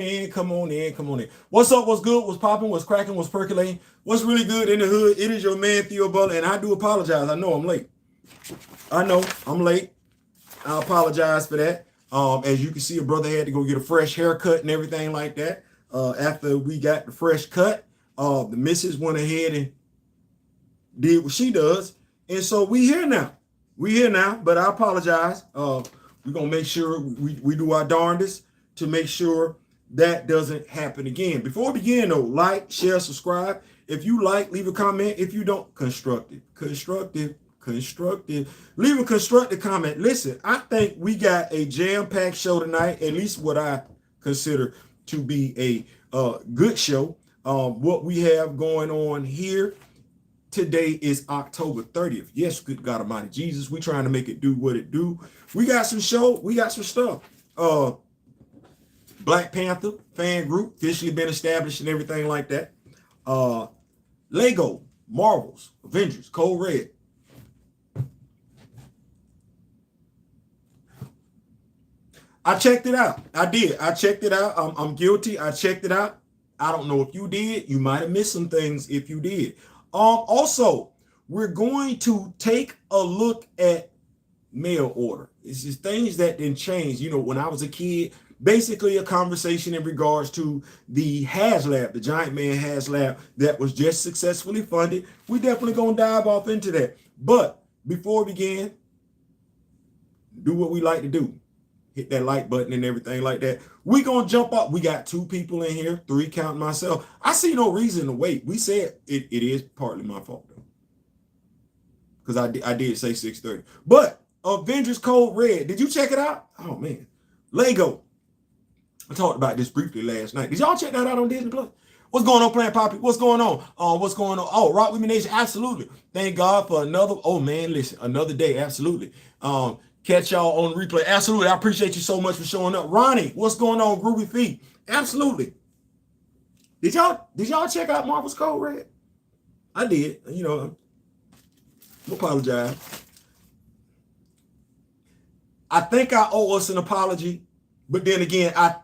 Come on in, come on in. What's up? What's good? What's popping? What's cracking? What's percolating? What's really good in the hood? It is your man Theo Butler, and I do apologize. I know I'm late. I know I'm late. I apologize for that. As you can see, a brother had to go get a fresh haircut and everything like that. After we got the fresh cut, the missus went ahead and did what she does, and so we here now. We here now, but I apologize. We're gonna make sure we do our darndest to make sure that doesn't happen again. Before we begin, though, like, share, subscribe. If you like, leave a comment. If you don't, constructive. Leave a constructive comment. Listen, I think we got a jam-packed show tonight, at least what I consider to be a good show. What we have going on here today is October 30th. Yes, good God Almighty Jesus, we trying to make it do what it do. We got some show, we got some stuff. Black Panther fan group officially been established and everything like that. Leggo, Marvels, Avengers, Code Red. I checked it out. I did. I checked it out. I'm guilty. I checked it out. I don't know if you did. You might have missed some things if you did. Also, we're going to take a look at mail order. It's just things that didn't change. You know, when I was a kid, basically a conversation in regards to the HasLab, the Giant Man HasLab that was just successfully funded. We definitely gonna dive off into that. But before we begin, do what we like to do. Hit that like button and everything like that. We gonna jump up. We got 2 people in here, 3 counting myself. I see no reason to wait. We said it is partly my fault though, because I did say 6:30. But Avengers Code Red, did you check it out? Oh man, Leggo. I talked about this briefly last night. Did y'all check that out on Disney Plus? What's going on, Plant Poppy? What's going on? What's going on? Oh, Rock Women Nation, absolutely. Thank God for another. Oh man, listen, another day, absolutely. Catch y'all on the replay. Absolutely. I appreciate you so much for showing up. Ronnie, what's going on? Groovy Feet. Absolutely. Did y'all check out Marvel's Code Red? I did. You know, I apologize. I think I owe us an apology, but then again, I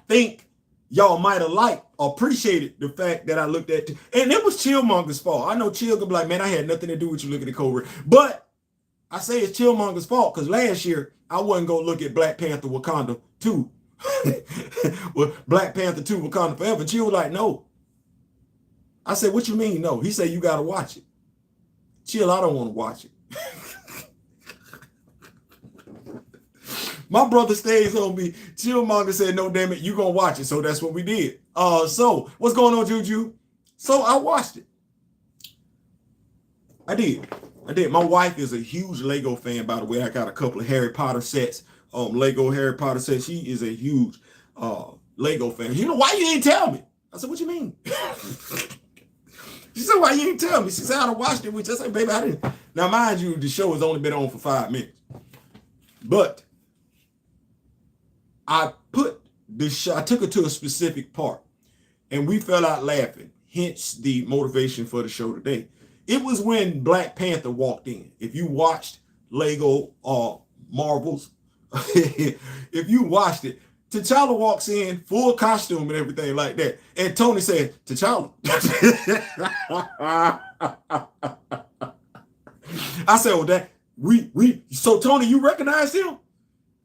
think y'all might have appreciated the fact that I looked at, and it was Chillmonger's fault. I know Chill could be like, man, I had nothing to do with you looking at Code Red, but I say it's Chillmonger's fault because last year I wasn't gonna look at Black Panther Wakanda 2. Well, Black Panther 2 Wakanda Forever. Chill was like, no. I said, what you mean no? He said, you gotta watch it. Chill, I don't want to watch it. My brother stays on me. Chillmonger said, no, damn it, you gonna watch it. So that's what we did. So what's going on, Juju? So I watched it. I did. My wife is a huge Lego fan, by the way. I got a couple of Harry Potter sets, Lego Harry Potter sets. She is a huge Lego fan. You know, why you didn't tell me? I said, what you mean? She said, why you didn't tell me? She said, I watched it. Which I said, baby, I didn't. Now, mind you, the show has only been on for 5 minutes. But I took her to a specific part, and we fell out laughing. Hence the motivation for the show today. It was when Black Panther walked in. If you watched Lego Marvels, if you watched it, T'Challa walks in, full costume and everything like that. And Tony said, T'Challa. I said, well, so Tony, you recognized him?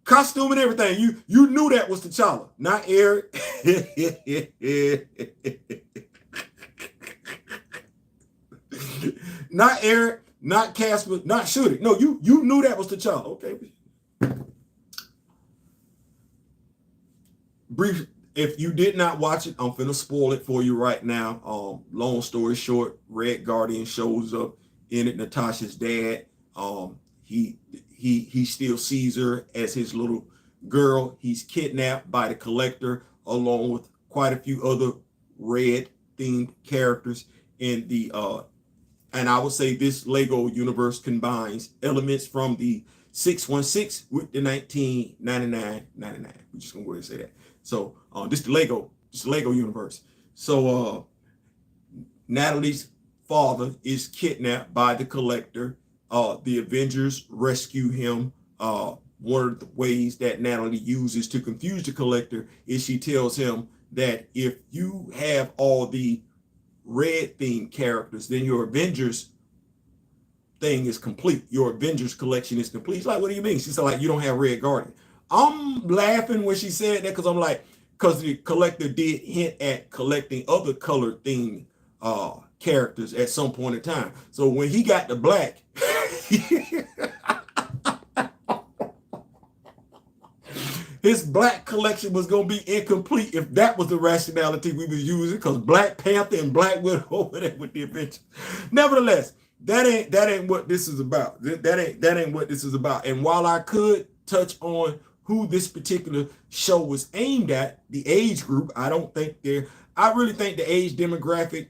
Costume and everything. You knew that was T'Challa, not Eric. Not Eric, not Casper, not Shooty. No, you knew that was T'Challa. Okay. Brief. If you did not watch it, I'm finna spoil it for you right now. Long story short, Red Guardian shows up in it. Natasha's dad. He still sees her as his little girl. He's kidnapped by the Collector along with quite a few other red themed characters in the and I would say this Lego universe combines elements from the 616 with the 1999. We're just gonna go ahead and say that. So this the Lego universe. So Natalie's father is kidnapped by the Collector. The Avengers rescue him. One of the ways that Natalie uses to confuse the Collector is she tells him that if you have all the red themed characters, then your Avengers thing is complete. Your Avengers collection is complete. She's like, what do you mean? She said, like, you don't have Red Guardian. I'm laughing when she said that because I'm like, because the collector did hint at collecting other colored themed characters at some point in time. So when he got the black, his black collection was going to be incomplete if that was the rationality we was using, because Black Panther and Black Widow over there with the Avengers. Nevertheless, that ain't what this is about. That ain't what this is about. And while I could touch on who this particular show was aimed at, the age group, I really think the age demographic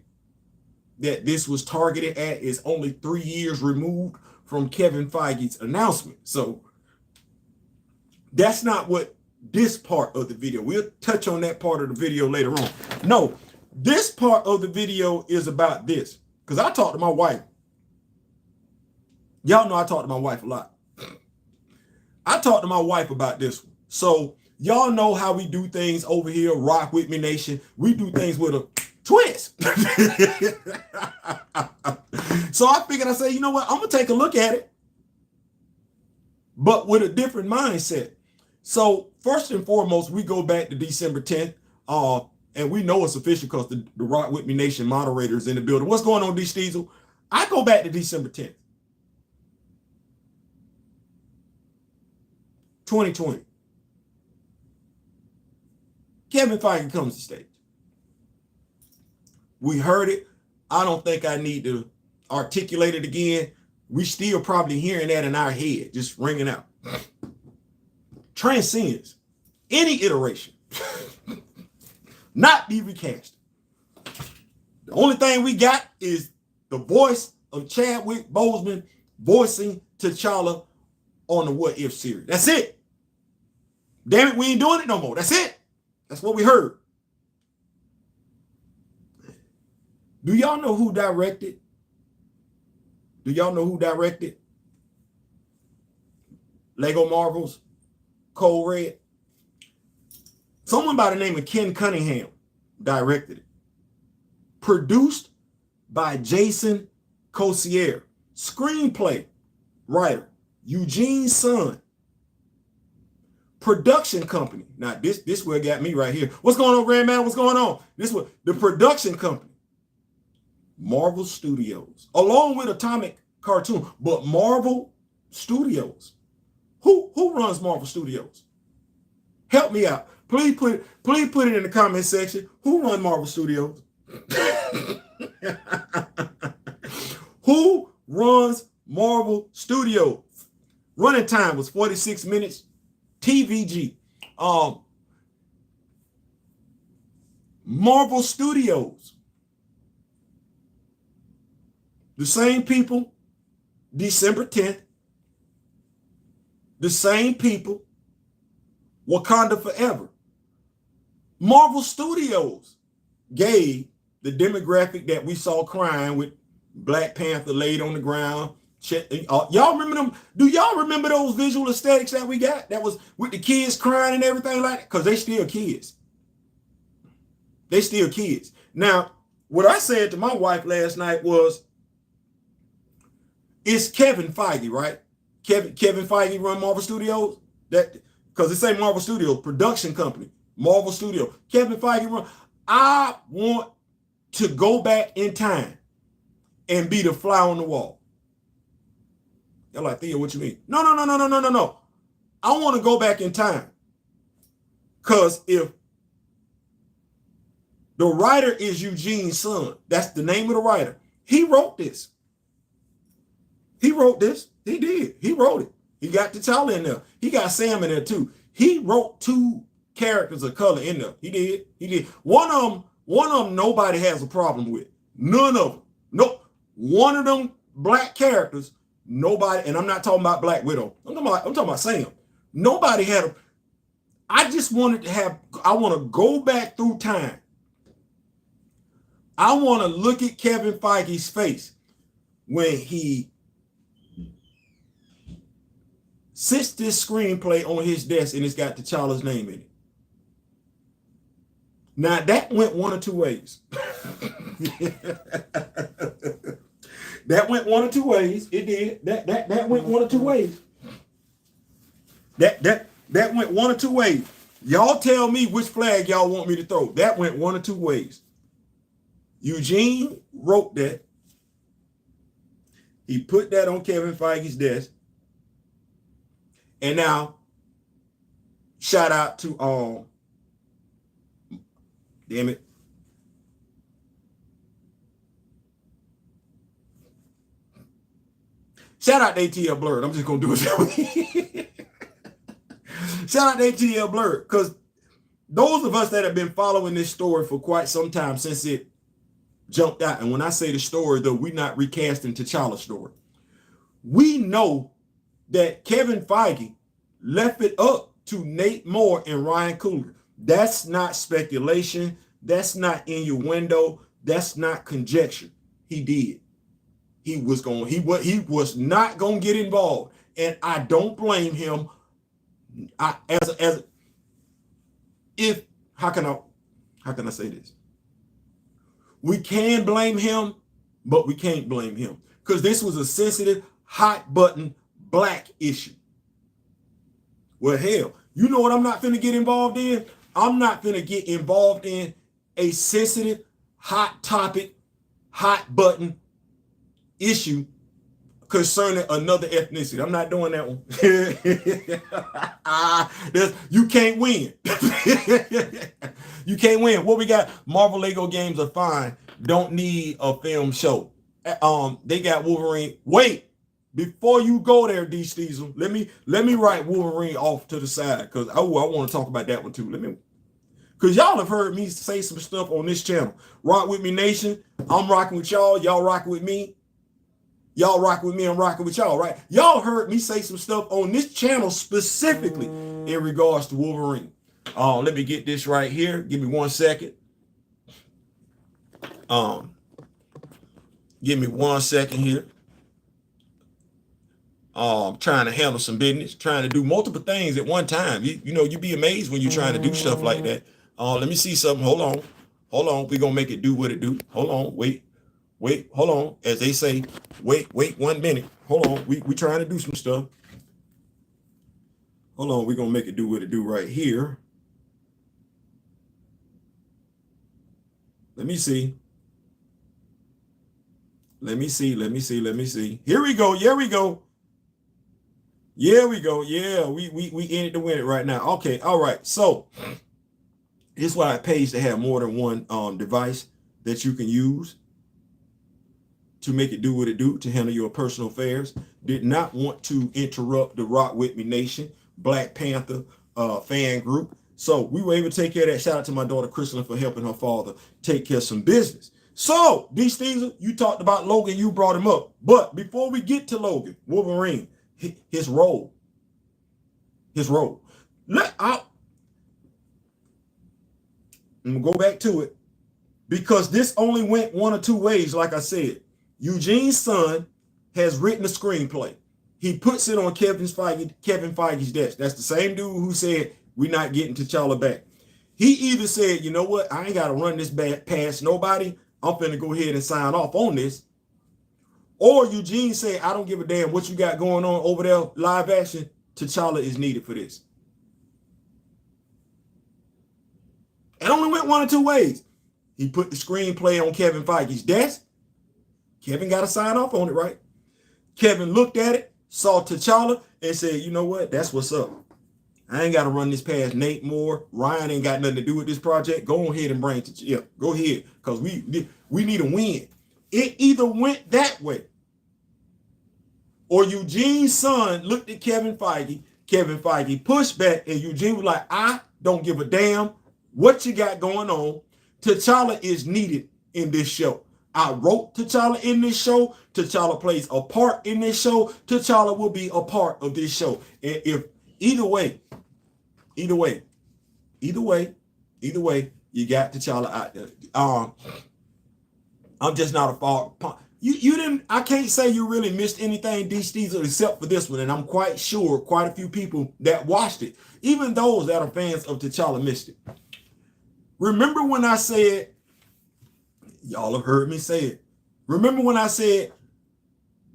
that this was targeted at is only 3 years removed from Kevin Feige's announcement. So that's not what this part of the video. We'll touch on that part of the video later on. No, this part of the video is about this. Because I talked to my wife. Y'all know I talk to my wife a lot. I talked to my wife about this one. So y'all know how we do things over here, Rock With Me Nation. We do things with a twist. So I figured, I said, you know what? I'm going to take a look at it, but with a different mindset. So first and foremost, we go back to December 10th. And we know it's official because the Rock With Me Nation moderator is in the building. What's going on, D. Steezel? I go back to December 10th. 2020. Kevin Feige comes to stage. We heard it. I don't think I need to articulate it again. We still probably hearing that in our head, just ringing out. Transcends any iteration. Not be recast. The only thing we got is the voice of Chadwick Boseman voicing T'Challa on the What If series. That's it. Damn it, we ain't doing it no more. That's it. That's what we heard. Do y'all know who directed? Do y'all know who directed Lego Marvel's Code Red? Someone by the name of Ken Cunningham directed it. Produced by Jason Cossier. Screenplay writer Eugene Sun. Production company. Now this what got me right here. What's going on, Grand Man? What's going on? This was the production company. Marvel Studios, along with Atomic Cartoon, but Marvel Studios. Who runs Marvel Studios? Help me out. Please put it in the comment section. Who runs Marvel Studios? Who runs Marvel Studios? Running time was 46 minutes. TVG. Marvel Studios. The same people, December 10th. The same people, Wakanda Forever. Marvel Studios gave the demographic that we saw crying with Black Panther laid on the ground. Y'all remember them? Do y'all remember those visual aesthetics that we got? That was with the kids crying and everything like that? Because they still kids. They still kids. Now, what I said to my wife last night was, it's Kevin Feige, right? Kevin Feige run Marvel Studios. That because it say Marvel Studios, production company, Marvel Studios. Kevin Feige run. I want to go back in time and be the fly on the wall. Y'all like, Theo, what you mean? No. I want to go back in time. Because if the writer is Eugene Sun, that's the name of the writer. He wrote this. He wrote this. He did. He wrote it. He got T'Challa in there. He got Sam in there too. He wrote 2 characters of color in there. He did. One of them nobody has a problem with. None of them. Nope. One of them black characters, nobody, and I'm not talking about Black Widow. I'm talking about Sam. Nobody had a, I just wanted to have, I want to go back through time. I want to look at Kevin Feige's face when he sits this screenplay on his desk and it's got T'Challa's name in it. Now that went one or two ways. That went one or two ways. It did. That went one or two ways. That went one or two ways. Y'all tell me which flag y'all want me to throw. That went one or two ways. Eugene wrote that. He put that on Kevin Feige's desk. And now, shout out to damn it. Shout out to ATL Blurred. I'm just gonna do it that way. Shout out to ATL Blurred, because those of us that have been following this story for quite some time since it jumped out, and when I say the story, though, we're not recasting T'Challa's story. We know that Kevin Feige left it up to Nate Moore and Ryan Coogler. That's not speculation. That's not innuendo. That's not conjecture. He did. He was not going to get involved, and I don't blame him. How can I say this? We can blame him, but we can't blame him, because this was a sensitive, hot button black issue. Well, hell, you know what I'm not finna get involved in? I'm not finna get involved in a sensitive, hot topic, hot button issue concerning another ethnicity. I'm not doing that one. You can't win. You can't win. What we got? Marvel Lego games are fine. Don't need a film show. They got Wolverine. Wait, before you go there, D. Steezel, let me write Wolverine off to the side, because I want to talk about that one too. Because y'all have heard me say some stuff on this channel. Rock with me, nation. I'm rocking with y'all. Y'all rocking with me. Y'all rock with me, I'm rocking with y'all, right? Y'all heard me say some stuff on this channel specifically in regards to Wolverine. Let me get this right here. Give me 1 second. Give me 1 second here. Trying to handle some business, trying to do multiple things at one time. You know, you'd be amazed when you're trying to do stuff like that. Let me see something. Hold on. We're going to make it do what it do. Hold on. Wait, hold on. As they say, wait 1 minute. Hold on. We trying to do some stuff. Hold on. We're going to make it do what it do right here. Let me see. Here we go. Yeah, we go. Yeah, we in it to win it right now. Okay, all right. So this is why it pays to have more than one device that you can use to make it do what it do, to handle your personal affairs. Did not want to interrupt the Rock With Me Nation Black Panther fan group. So we were able to take care of that. Shout out to my daughter, Crystal, for helping her father take care of some business. So, D. Steezer, you talked about Logan. You brought him up. But before we get to Logan, Wolverine, his role. I'm going to go back to it, because this only went one or two ways, like I said. Eugene's son has written a screenplay. He puts it on Kevin Feige's desk. That's the same dude who said, we're not getting T'Challa back. He either said, you know what, I ain't got to run this past nobody. I'm finna go ahead and sign off on this. Or Eugene said, I don't give a damn what you got going on over there, live action. T'Challa is needed for this. It only went one or two ways. He put the screenplay on Kevin Feige's desk. Kevin got to sign off on it, right? Kevin looked at it, saw T'Challa, and said, you know what? That's what's up. I ain't got to run this past Nate Moore. Ryan ain't got nothing to do with this project. Go ahead and bring T'Challa. Yeah, go ahead, because we need a win. It either went that way, or Eugene's son looked at Kevin Feige. Kevin Feige pushed back, and Eugene was like, I don't give a damn what you got going on. T'Challa is needed in this show. I wrote T'Challa in this show. T'Challa plays a part in this show. T'Challa will be a part of this show. And if either way, you got T'Challa out there. I'm just not a far. You didn't. I can't say you really missed anything, D. Steezer, except for this one. And I'm quite sure quite a few people that watched it, even those that are fans of T'Challa, missed it. Remember when I said, y'all have heard me say it. Remember when I said,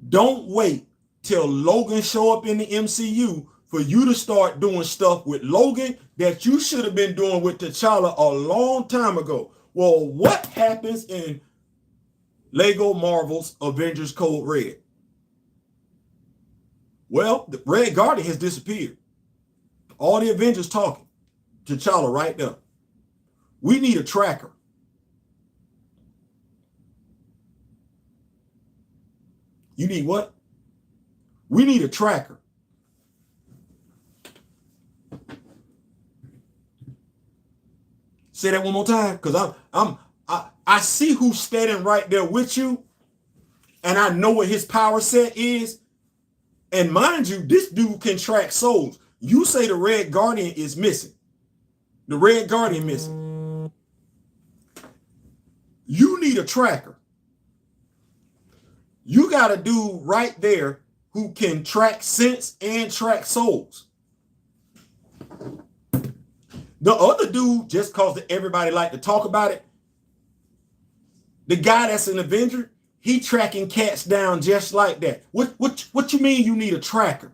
don't wait till Logan show up in the MCU for you to start doing stuff with Logan that you should have been doing with T'Challa a long time ago. Well, what happens in Lego Marvel's Avengers Code Red? Well, the Red Guardian has disappeared. All the Avengers talking. T'Challa right there. We need a tracker. You need what? We need a tracker. Say that one more time, because I see who's standing right there with you, and I know what his power set is. And mind you, this dude can track souls. You say the Red Guardian is missing. The Red Guardian missing. You need a tracker. You got a dude right there who can track sense and track souls. The other dude, just because everybody like to talk about it, the guy that's an Avenger, he tracking cats down just like that. What you mean you need a tracker?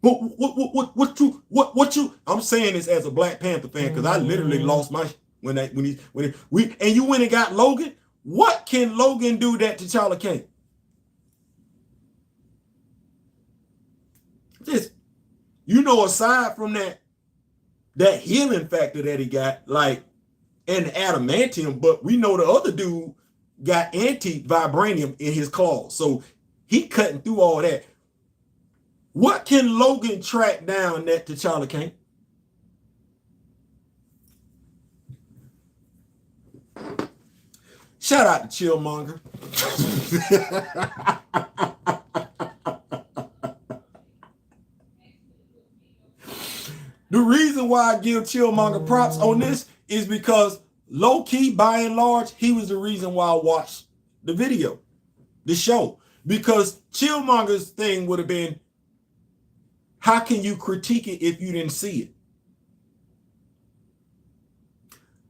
What you? I'm saying this as a Black Panther fan because I literally lost my when you went and got Logan. What can Logan do that T'Challa can't? Just, aside from that healing factor that he got, like, and adamantium, but we know the other dude got anti-vibranium in his claws, so he cutting through all that. What can Logan track down that T'Challa can't? Shout out to Chillmonger. The reason why I give Chillmonger props on this is because low-key, by and large, he was the reason why I watched the video, the show. Because Chillmonger's thing would have been, how can you critique it if you didn't see it?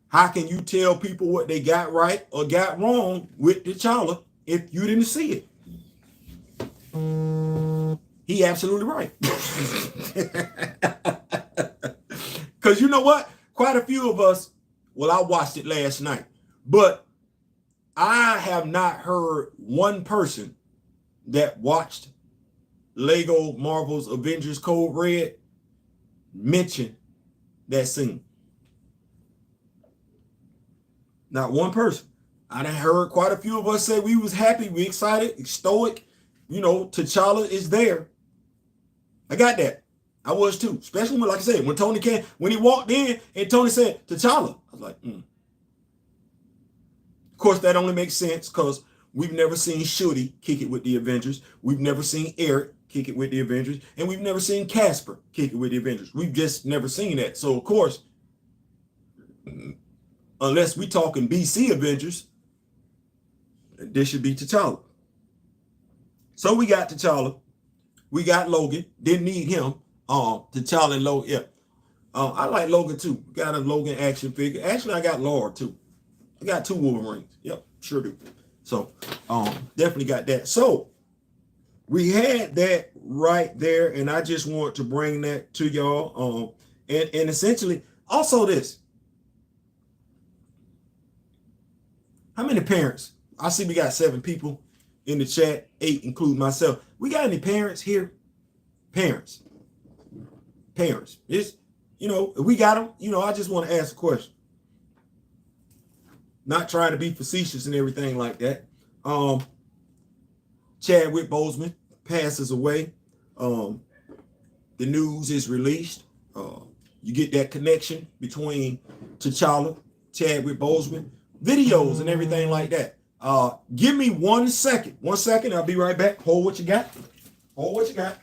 How can you tell people what they got right or got wrong with T'Challa if you didn't see it? He absolutely right. Because you know what? Quite a few of us, well, I watched it last night, but I have not heard one person that watched Lego Marvel's Avengers Code Red mention that scene. Not one person. I done heard quite a few of us say we was happy, we excited, stoic. T'Challa is there. I got that. I was too. Especially when, like I said, when Tony came, when he walked in and Tony said, T'Challa. I was like, Of course, that only makes sense because we've never seen Shuri kick it with the Avengers. We've never seen Eric kick it with the Avengers. And we've never seen Casper kick it with the Avengers. We've just never seen that. So, of course, unless we talking BC Avengers, this should be T'Challa. So we got T'Challa. We got Logan. Didn't need him. T'Challa and Logan. Yeah. I like Logan too. Got a Logan action figure. Actually, I got Laura too. I got 2 Wolverines. Yep, sure do. So definitely got that. So we had that right there, and I just want to bring that to y'all. And essentially, also this. How many parents? I see we got 7 people in the chat, 8 including myself. We got any parents here? Parents. It's, if we got them, I just want to ask a question. Not trying to be facetious and everything like that. Chadwick Boseman passes away. The news is released. You get that connection between T'Challa, Chadwick Boseman, videos and everything like that. Give me 1 second. 1 second. I'll be right back. Hold what you got. Hold what you got.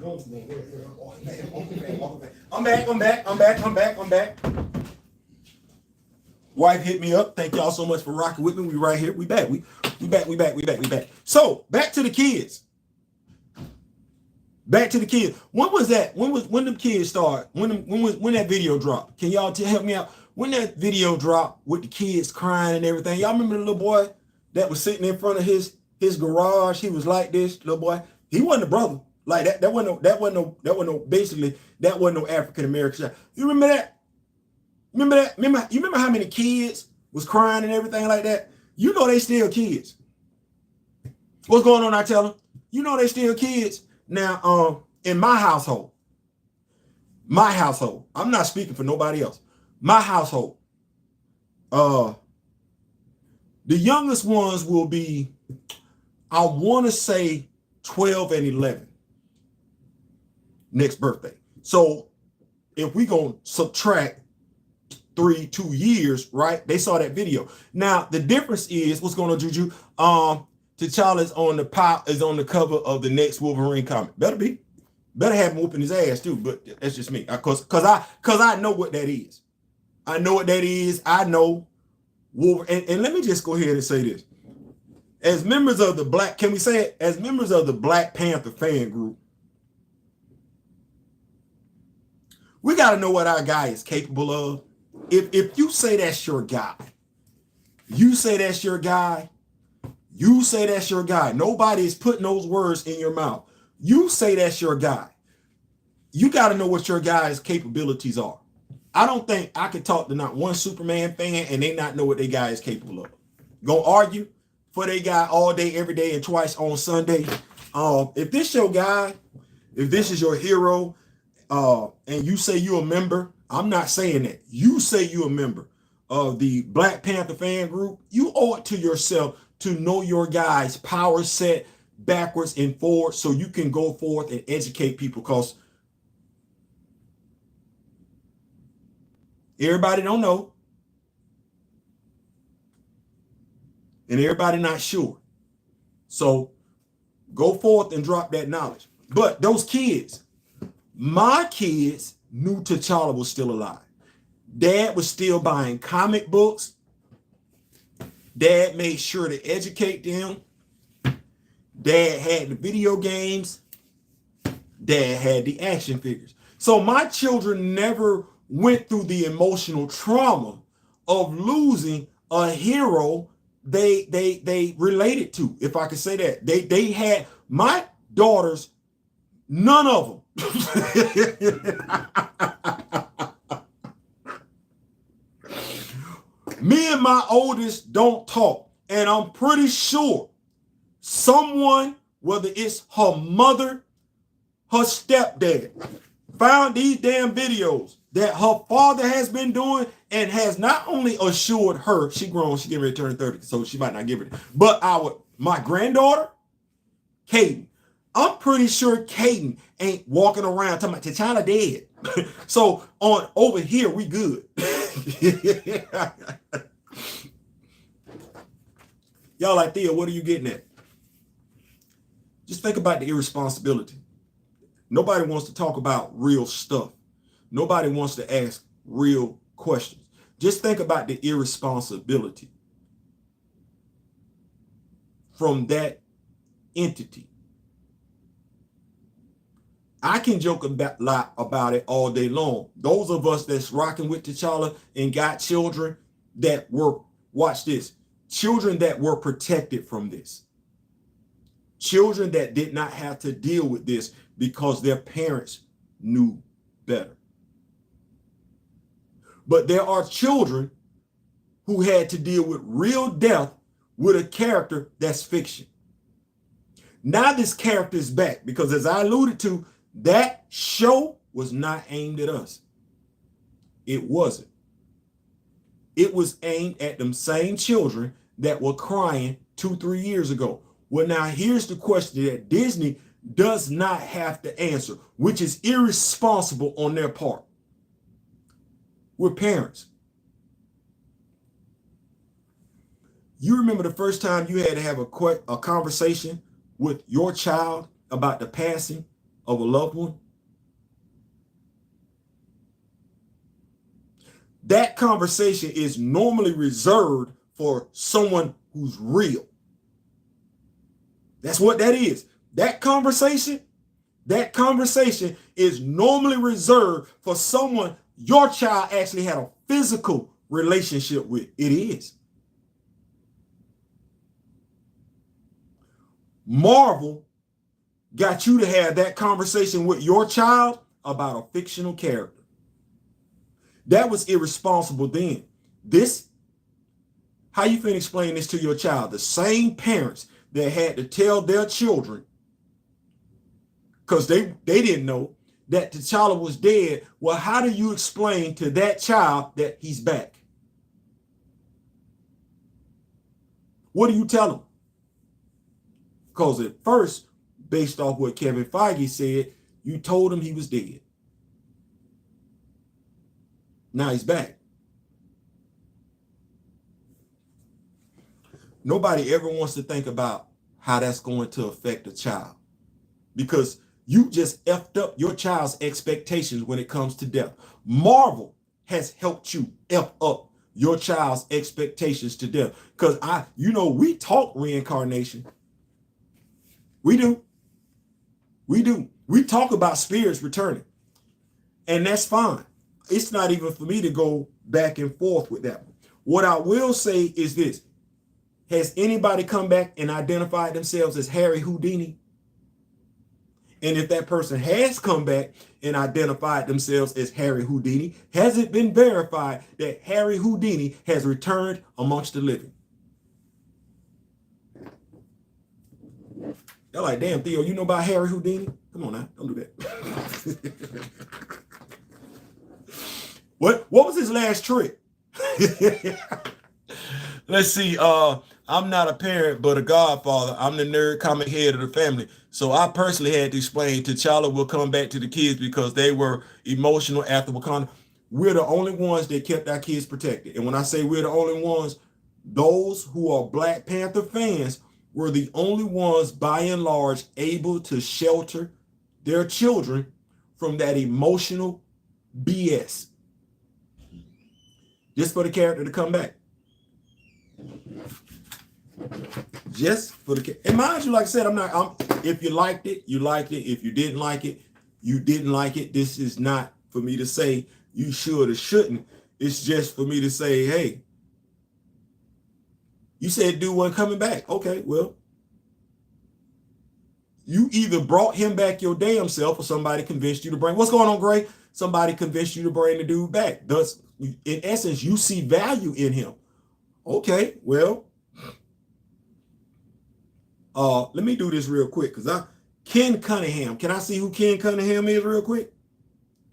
I'm back. Wife hit me up. Thank y'all so much for rocking with me. We right here. We back. We back. So back to the kids. When was that? When the kids start? When that video dropped? Can y'all help me out? When that video dropped with the kids crying and everything? Y'all remember the little boy that was sitting in front of his garage? He was like this, little boy. He wasn't a brother. Like that. That wasn't no African American child. You remember that? You remember how many kids was crying and everything like that? You know they still kids. What's going on? I tell them. You know they still kids. Now, in my household, I'm not speaking for nobody else. My household, the youngest ones will be, I want to say 12 and 11 next birthday. So if we gonna subtract 2 years, right? They saw that video. Now the difference is, what's going on, Juju? T'Challa is on the cover of the next Wolverine comic. Better have him whooping his ass too. But that's just me, cause I know what that is. I know Wolverine. And let me just go ahead and say this: as members of the Black Panther fan group, we got to know what our guy is capable of. If you say that's your guy, nobody is putting those words in your mouth. You say that's your guy. You got to know what your guy's capabilities are. I don't think I could talk to not one Superman fan and they not know what their guy is capable of. Go argue for their guy all day, every day, and twice on Sunday. If this your guy, if this is your hero, and you say you're a member, I'm not saying that. You say you're a member of the Black Panther fan group, you owe it to yourself to know your guy's power set backwards and forward so you can go forth and educate people, because everybody don't know and everybody not sure. So go forth and drop that knowledge. But those kids, my kids knew T'Challa was still alive. Dad was still buying comic books. Dad made sure to educate them. Dad had the video games. Dad had the action figures. So my children never went through the emotional trauma of losing a hero they related to, if I could say that. They had, my daughters, none of them. Me and my oldest don't talk, and I'm pretty sure someone, whether it's her mother, her stepdad, found these damn videos that her father has been doing and has not only assured her, she grown, she getting ready to turn 30, so she might not give it, but my granddaughter, Kaden, I'm pretty sure Kaden ain't walking around talking about T'Challa dead. So on over here, we good. Y'all like, Theo, what are you getting at? Just think about the irresponsibility. Nobody wants to talk about real stuff. Nobody wants to ask real questions. Just think about the irresponsibility from that entity. I can joke about it all day long. Those of us that's rocking with T'Challa and got children that were, watch this, children that were protected from this. Children that did not have to deal with this because their parents knew better. But there are children who had to deal with real death with a character that's fiction. Now this character is back because, as I alluded to, that show was not aimed at us. It wasn't. It was aimed at them same children that were crying 2-3 years ago. Well, now here's the question that Disney does not have to answer, which is irresponsible on their part. We're parents. You remember the first time you had to have a conversation with your child about the passing of a loved one, that conversation is normally reserved for someone who's real. That's what that is. That conversation is normally reserved for someone your child actually had a physical relationship with. It is. Marvel got you to have that conversation with your child about a fictional character. That was irresponsible then. How you finna explain this to your child? The same parents that had to tell their children, because they didn't know, that T'Challa was dead. Well, how do you explain to that child that he's back? What do you tell them? Because at first, based off what Kevin Feige said, you told him he was dead. Now he's back. Nobody ever wants to think about how that's going to affect a child, because you just effed up your child's expectations when it comes to death. Marvel has helped you F up your child's expectations to death. Because we talk reincarnation. We do. We talk about spirits returning. And that's fine. It's not even for me to go back and forth with that one. What I will say is this. Has anybody come back and identified themselves as Harry Houdini? And if that person has come back and identified themselves as Harry Houdini, has it been verified that Harry Houdini has returned amongst the living? They're like, damn, Theo, you know about Harry Houdini? Come on now, don't do that. What was his last trick? Let's see. I'm not a parent, but a godfather. I'm the nerd comic head of the family. So I personally had to explain T'Challa will come back to the kids because they were emotional after Wakanda. We're the only ones that kept our kids protected. And when I say we're the only ones, those who are Black Panther fans were the only ones, by and large, able to shelter their children from that emotional BS. Just for the character to come back. Just for the, and mind you, like I said, if you liked it, you liked it. If you didn't like it, you didn't like it. This is not for me to say you should or shouldn't. It's just for me to say, hey, you said dude wasn't coming back. Okay, well, you either brought him back your damn self or somebody convinced you to bring, what's going on, Gray? Somebody convinced you to bring the dude back. Thus, in essence, you see value in him. Okay, well, let me do this real quick, because Ken Cunningham. Can I see who Ken Cunningham is real quick?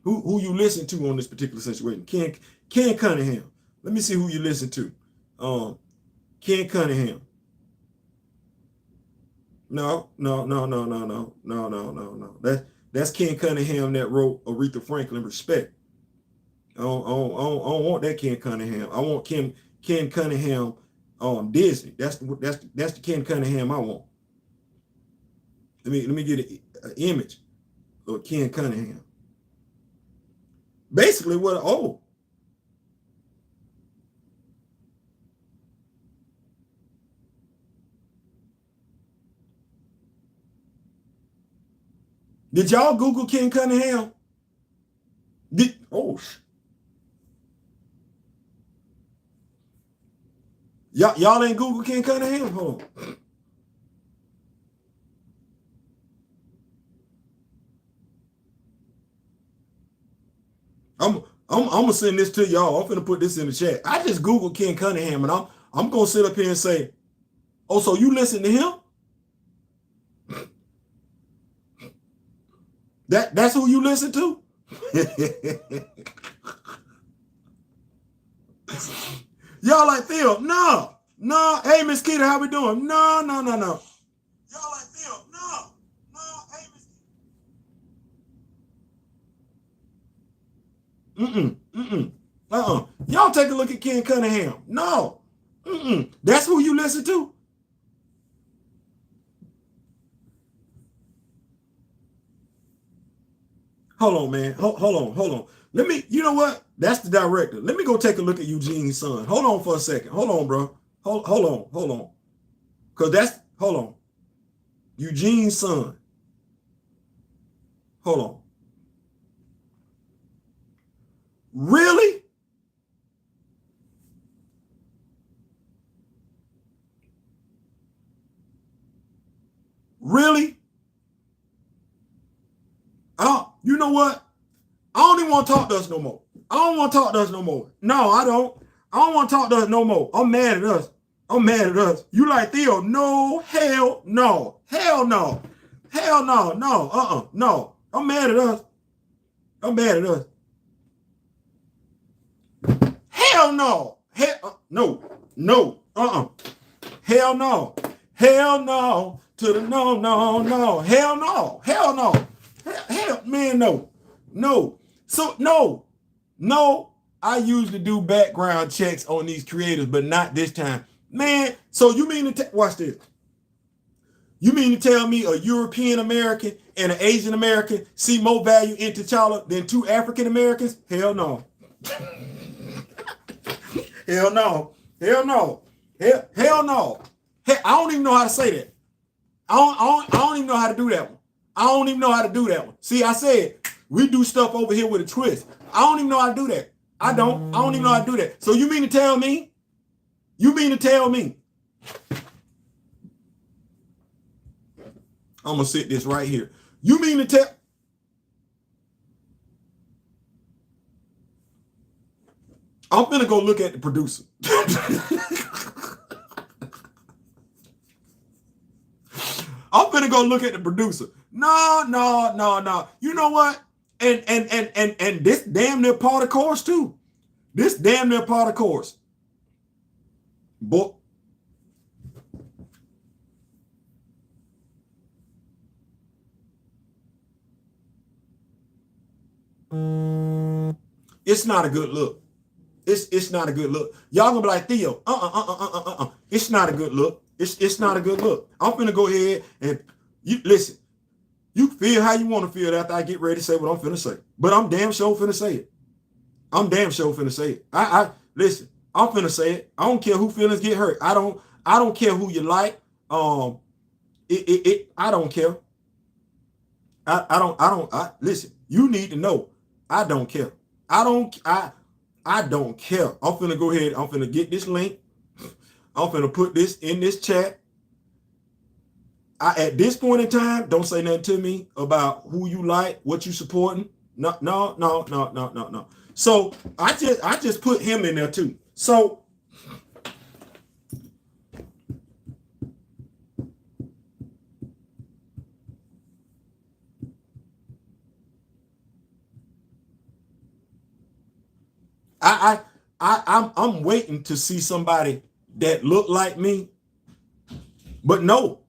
Who you listen to on this particular situation? Ken Cunningham. Let me see who you listen to. Ken Cunningham. No. That's Ken Cunningham that wrote Aretha Franklin Respect. I don't want that Ken Cunningham. I want Ken Cunningham Disney. That's the Ken Cunningham I want. Let me get an image of Ken Cunningham. Basically, did y'all Google Ken Cunningham? Y'all ain't Google Ken Cunningham? Hold on. I'm gonna send this to y'all. I'm finna put this in the chat. I just Googled Ken Cunningham, and I'm gonna sit up here and say, oh, so you listen to him? That's who you listen to? Y'all like, Phil, no. Hey, Miss Keita, how we doing? No. Y'all like, Phil, no. Hey, Miss Y'all take a look at Ken Cunningham. No. That's who you listen to? Hold on, man. Hold on. Let me, you know what? That's the director. Let me go take a look at Eugene's son. Hold on for a second. Hold on, bro. Hold on. Because that's, hold on. Eugene's son. Hold on. Really? Really? You know what? I don't even want to talk to us no more. I don't want to talk to us no more. No, I don't. I don't want to talk to us no more. I'm mad at us. I'm mad at us. You like Theo? No, hell no. Hell no. Hell no. No, no. I'm mad at us. I'm mad at us. Hell no. Hell no. Hell no. Hell no. To the no. Hell no. Hell no. Hell, man, no. So no. I usually do background checks on these creators, but not this time. Man, so you mean to watch this? You mean to tell me a European American and an Asian American see more value in T'Challa than two African Americans? Hell no. Hell no. Hell no. Hell no. Hell, I don't even know how to say that. I don't even know how to do that one. I don't even know how to do that one. See, I said we do stuff over here with a twist. I don't even know how to do that. I don't even know how to do that. So you mean to tell me? You mean to tell me? I'm gonna sit this right here. You mean to tell? I'm gonna go look at the producer. I'm gonna go look at the producer. No. You know what? And this damn near part of course too. This damn near part of course. Boy. It's not a good look. It's not a good look. Y'all gonna be like, Theo, It's not a good look. It's not a good look. I'm finna go ahead and you listen. You feel how you want to feel after I get ready to say what I'm finna say. But I'm damn sure finna say it. I'm damn sure finna say it. I listen, I'm finna say it. I don't care who feelings get hurt. I don't care who you like. I don't care. I listen, you need to know. I don't care. I don't care. I'm finna go ahead. I'm finna get this link. I'm finna put this in this chat. At this point in time, don't say nothing to me about who you like, what you supporting. No. So I just put him in there too. So I'm waiting to see somebody that look like me, but no.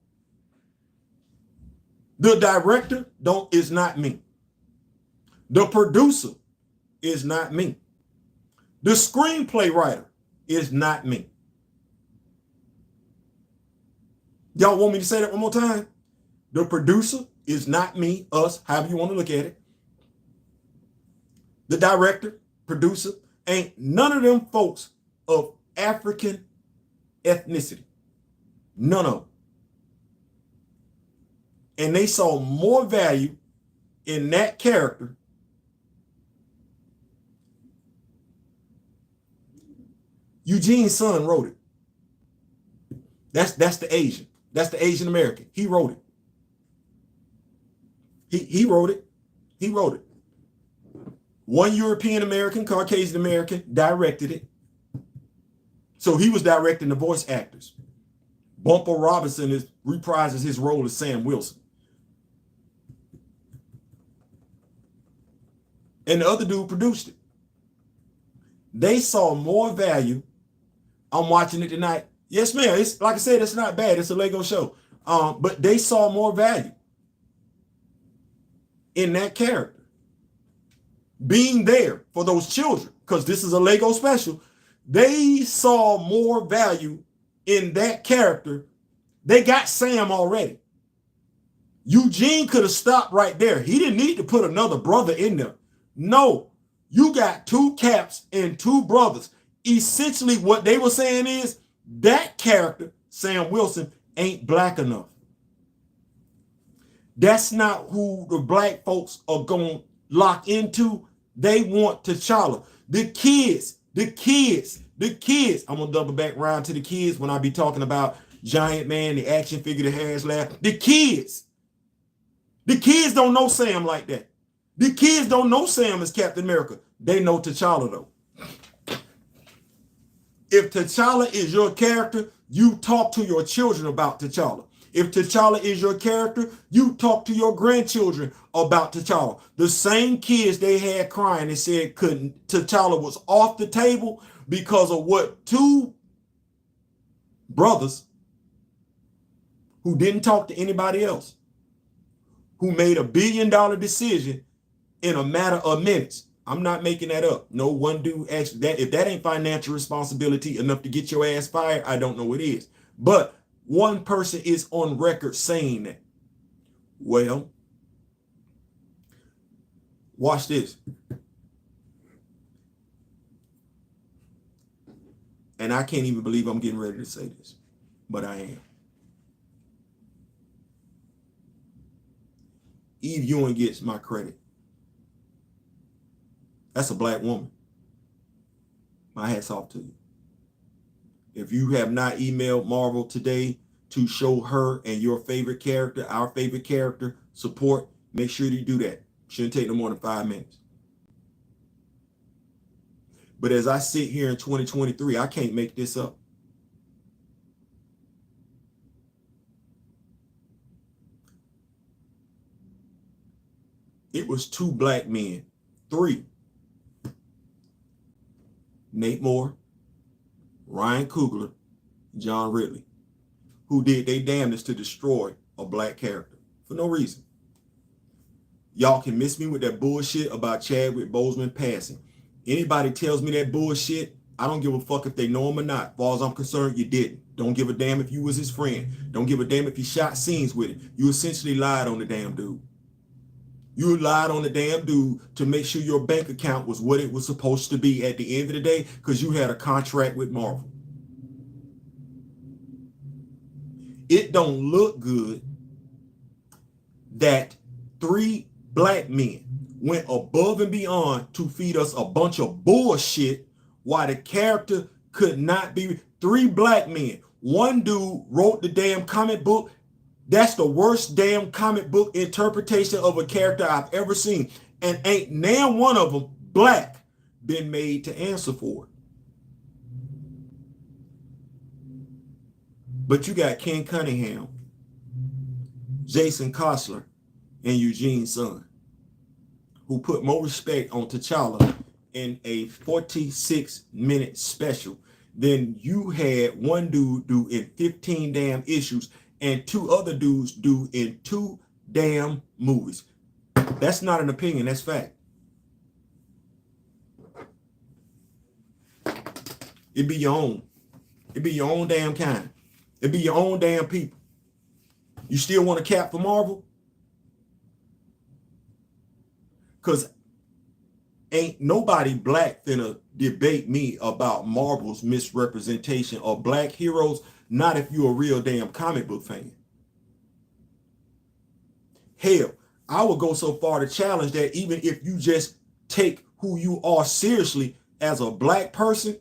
The director is not me. The producer is not me. The screenplay writer is not me. Y'all want me to say that one more time? The producer is not me, us, however you want to look at it. The director, producer, ain't none of them folks of African ethnicity. None of them. And they saw more value in that character. Eugene's son wrote it. That's the Asian. That's the Asian American. He wrote it. He wrote it. He wrote it. One European American, Caucasian American directed it. So he was directing the voice actors. Bumper Robinson reprises his role as Sam Wilson. And the other dude produced it. They saw more value. I'm watching it tonight. Yes, ma'am. It's like I said, it's not bad. It's a Leggo show. But they saw more value in that character. Being there for those children, because this is a Leggo special. They saw more value in that character. They got Sam already. Eugene could have stopped right there. He didn't need to put another brother in there. No, you got two Caps and two brothers. Essentially, what they were saying is that character, Sam Wilson, ain't black enough. That's not who the black folks are going to lock into. They want T'Challa. The kids. I'm going to double back around to the kids when I be talking about Giant Man, the action figure that has laugh. The kids don't know Sam like that. The kids don't know Sam as Captain America. They know T'Challa though. If T'Challa is your character, you talk to your children about T'Challa. If T'Challa is your character, you talk to your grandchildren about T'Challa. The same kids they had crying and said T'Challa was off the table because of what two brothers who didn't talk to anybody else, who made $1 billion decision in a matter of minutes. I'm not making that up. No one dude actually, that if that ain't financial responsibility enough to get your ass fired, I don't know what is. But one person is on record saying that. Well, watch this. And I can't even believe I'm getting ready to say this, but I am. Eve Ewing gets my credit. That's a black woman. My hat's off to you. If you have not emailed Marvel today to show her and your favorite character, our favorite character, support, make sure you do that. Shouldn't take no more than 5 minutes. But as I sit here in 2023, I can't make this up. It was 2 black men, 3. Nate Moore, Ryan Coogler, John Ridley, who did their damnedest to destroy a black character for no reason. Y'all can miss me with that bullshit about Chadwick Boseman passing. Anybody tells me that bullshit, I don't give a fuck if they know him or not. As far as I'm concerned, you didn't. Don't give a damn if you was his friend. Don't give a damn if you shot scenes with him. You essentially lied on the damn dude. You lied on the damn dude to make sure your bank account was what it was supposed to be at the end of the day because you had a contract with Marvel. It don't look good that 3 black men went above and beyond to feed us a bunch of bullshit while the character could not be. 3 black men. One dude wrote the damn comic book. That's the worst damn comic book interpretation of a character I've ever seen. And ain't now one of them, black, been made to answer for it. But you got Ken Cunningham, Jason Costler, and Eugene Sun, who put more respect on T'Challa in a 46-minute special than you had one dude do in 15 damn issues and 2 other dudes do in 2 damn movies. That's not an opinion, that's fact. It be your own. It be your own damn kind. It be your own damn people. You still want a cap for Marvel? Because ain't nobody black finna debate me about Marvel's misrepresentation of black heroes, not if you're a real damn comic book fan. Hell, I would go so far to challenge that even if you just take who you are seriously as a black person,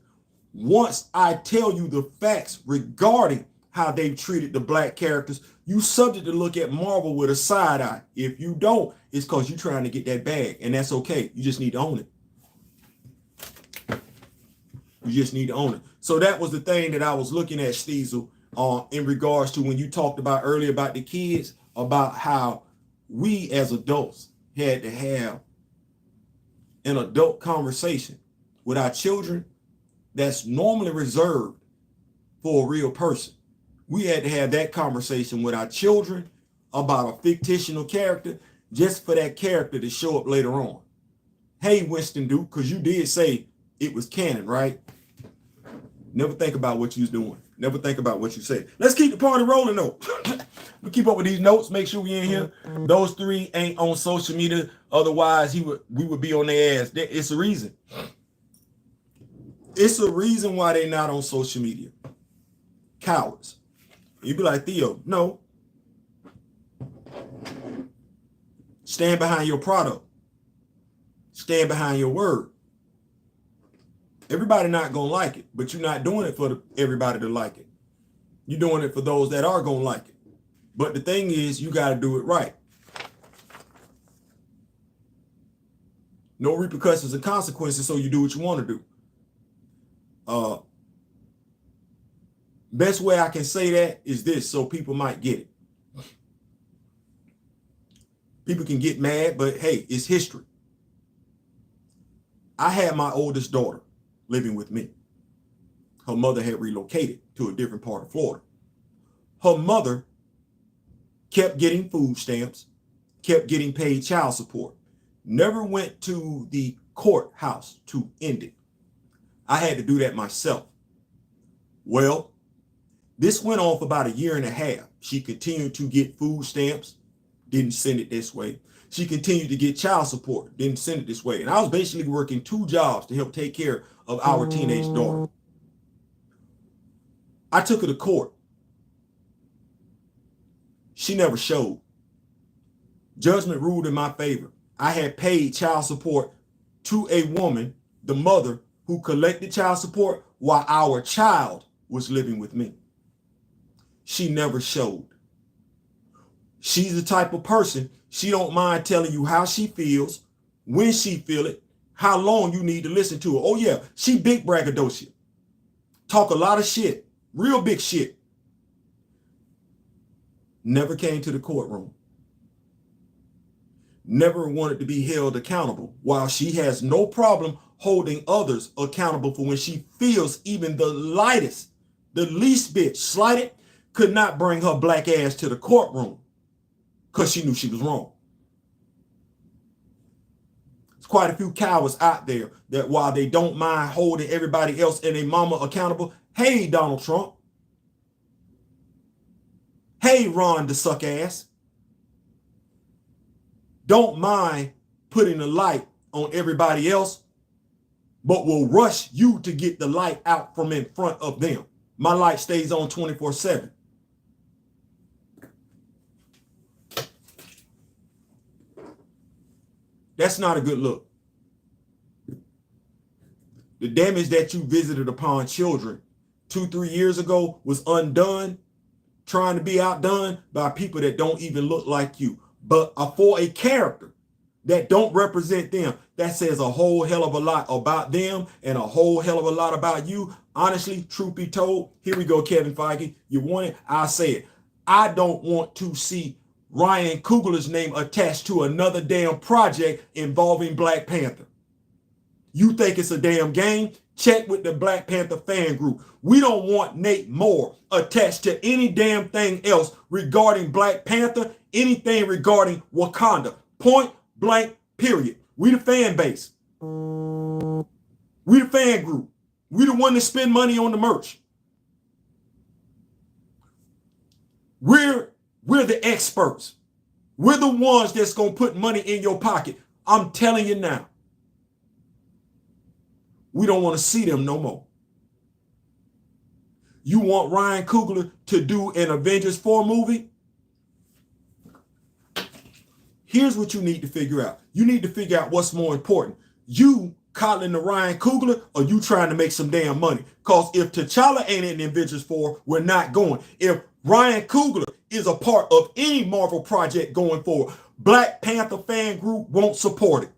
once I tell you the facts regarding how they've treated the black characters, you subject to look at Marvel with a side eye. If you don't, it's because you're trying to get that bag, and that's okay. You just need to own it. You just need to own it. So that was the thing that I was looking at, Steezel, in regards to when you talked about earlier about the kids, about how we as adults had to have an adult conversation with our children that's normally reserved for a real person. We had to have that conversation with our children about a fictional character just for that character to show up later on. Hey, Winston Duke, because you did say it was canon, right? Never think about what you're doing. Never think about what you say. Let's keep the party rolling, though. We keep up with these notes. Make sure we in here. Those three ain't on social media. Otherwise, we would be on their ass. It's a reason. It's a reason why they're not on social media. Cowards. You'd be like, Theo, no. Stand behind your product. Stand behind your word. Everybody not going to like it, but you're not doing it for everybody to like it. You're doing it for those that are going to like it. But the thing is, you got to do it right. No repercussions and consequences, so you do what you want to do. Best way I can say that is this, so people might get it. People can get mad, but hey, it's history. I had my oldest daughter living with me. Her mother had relocated to a different part of Florida. Her mother kept getting food stamps, kept getting paid child support, never went to the courthouse to end it. I had to do that myself. Well, this went on for about a year and a half. She continued to get food stamps, didn't send it this way. She continued to get child support, didn't send it this way. And I was basically working 2 jobs to help take care of our teenage daughter. I took her to court. She never showed. Judgment ruled in my favor. I had paid child support to a woman, the mother, who collected child support while our child was living with me. She never showed. She's the type of person, she don't mind telling you how she feels, when she feel it, how long you need to listen to her. Oh yeah, she big braggadocio. Talk a lot of shit, real big shit. Never came to the courtroom. Never wanted to be held accountable, while she has no problem holding others accountable for when she feels even the lightest, the least bit slighted, could not bring her black ass to the courtroom because she knew she was wrong. There's quite a few cowards out there that while they don't mind holding everybody else and their mama accountable, hey, Donald Trump. Hey, Ron the suck ass. Don't mind putting the light on everybody else, but will rush you to get the light out from in front of them. My light stays on 24/7. That's not a good look. The damage that you visited upon children 2-3 years ago was undone, trying to be outdone by people that don't even look like you, but for a character that don't represent them. That says a whole hell of a lot about them and a whole hell of a lot about you. Honestly, truth be told, here we go, Kevin Feige. You want it? I'll say it. I don't want to see Ryan Coogler's name attached to another damn project involving Black Panther. You think it's a damn game? Check with the Black Panther fan group. We don't want Nate Moore attached to any damn thing else regarding Black Panther, anything regarding Wakanda. Point blank, period. We the fan base. We the fan group. We the one that spend money on the merch. We're the experts. We're the ones that's going to put money in your pocket. I'm telling you now. We don't want to see them no more. You want Ryan Coogler to do an Avengers 4 movie? Here's what you need to figure out. You need to figure out what's more important. You coddling the Ryan Coogler, or you trying to make some damn money? Because if T'Challa ain't in the Avengers 4, we're not going. If Ryan Coogler is a part of any Marvel project going forward, Black Panther fan group won't support it.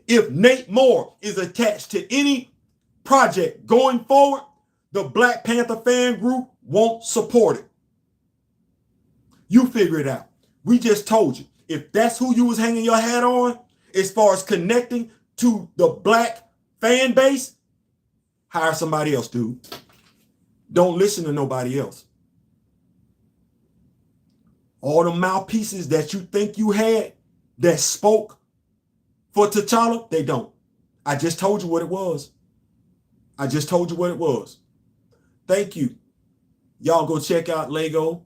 If Nate Moore is attached to any project going forward, the Black Panther fan group won't support it. You figure it out. We just told you. If that's who you was hanging your hat on, as far as connecting to the black fan base, hire somebody else, dude. Don't listen to nobody else. All the mouthpieces that you think you had that spoke for T'Challa, they don't. I just told you what it was. I just told you what it was. Thank you. Y'all go check out Leggo,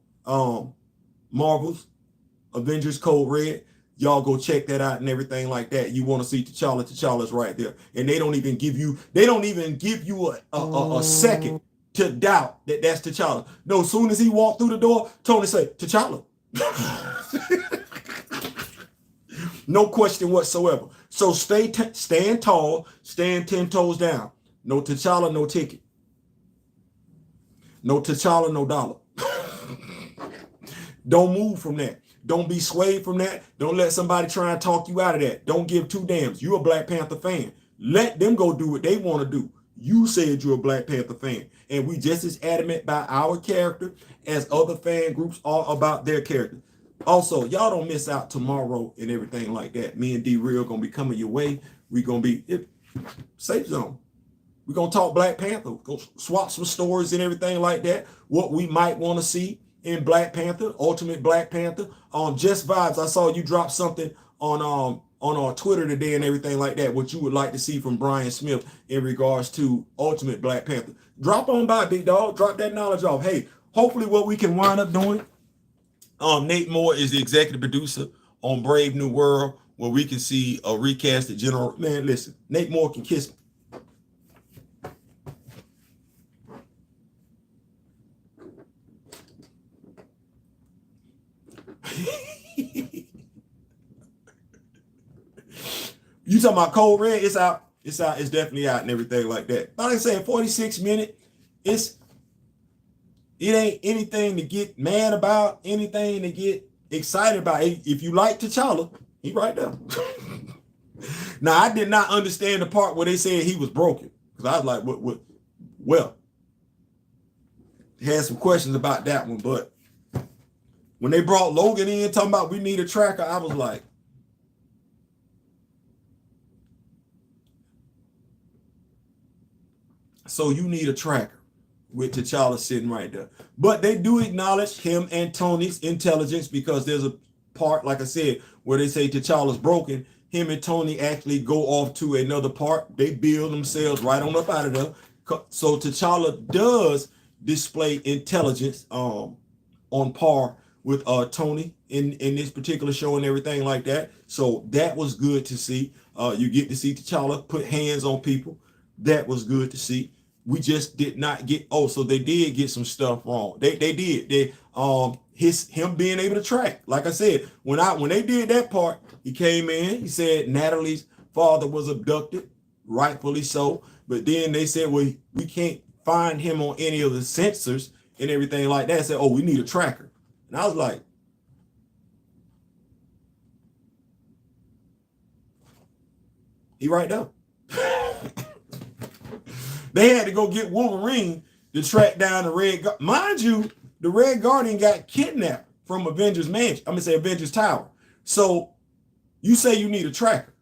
Marvel's Avengers Code Red. Y'all go check that out and everything like that. You want to see T'Challa, T'Challa's right there. And they don't even give you a second to doubt that that's T'Challa. No, as soon as he walked through the door, Tony said, T'Challa. No question whatsoever. So stand tall, stand 10 toes down. No T'Challa, no ticket. No T'Challa, no dollar. Don't move from that. Don't be swayed from that. Don't let somebody try and talk you out of that. Don't give two damns. You're a Black Panther fan. Let them go do what they want to do. You said you're a Black Panther fan. And we just as adamant about our character as other fan groups are about their character. Also, y'all don't miss out tomorrow and everything like that. Me and D-Real going to be coming your way. We're going to be safe zone. We're going to talk Black Panther. Go swap some stories and everything like that. What we might want to see in Black Panther, Ultimate Black Panther. Just Vibes, I saw you drop something on our Twitter today and everything like that, what you would like to see from Brian Smith in regards to Ultimate Black Panther. Drop on by, big dog. Drop that knowledge off. Hey, hopefully what we can wind up doing, Nate Moore is the executive producer on Brave New World, where we can see a recasted General. Man, listen, Nate Moore can kiss me. You talking about Code Red? It's out. It's out. It's definitely out and everything like that. But like I said, 46 minutes. It ain't anything to get mad about, anything to get excited about. If you like T'Challa, he right there. Now, I did not understand the part where they said he was broken. Because I was like, what? Well, had some questions about that one. But when they brought Logan in talking about we need a tracker, I was like, so you need a tracker with T'Challa sitting right there. But they do acknowledge him and Tony's intelligence, because there's a part, like I said, where they say T'Challa's broken. Him and Tony actually go off to another part. They build themselves right on up out of there. So T'Challa does display intelligence on par with Tony in this particular show and everything like that. So that was good to see. You get to see T'Challa put hands on people. That was good to see. We just did not get. Oh, so they did get some stuff wrong. They did. Him being able to track. Like I said, when they did that part, he came in. He said Natalie's father was abducted, rightfully so. But then they said, well, we can't find him on any of the sensors and everything like that. I said, oh, we need a tracker. And I was like, he right there. They had to go get Wolverine to track down the Red Guardian. Mind you, the Red Guardian got kidnapped from Avengers Mansion. I'm going to say Avengers Tower. So you say you need a tracker.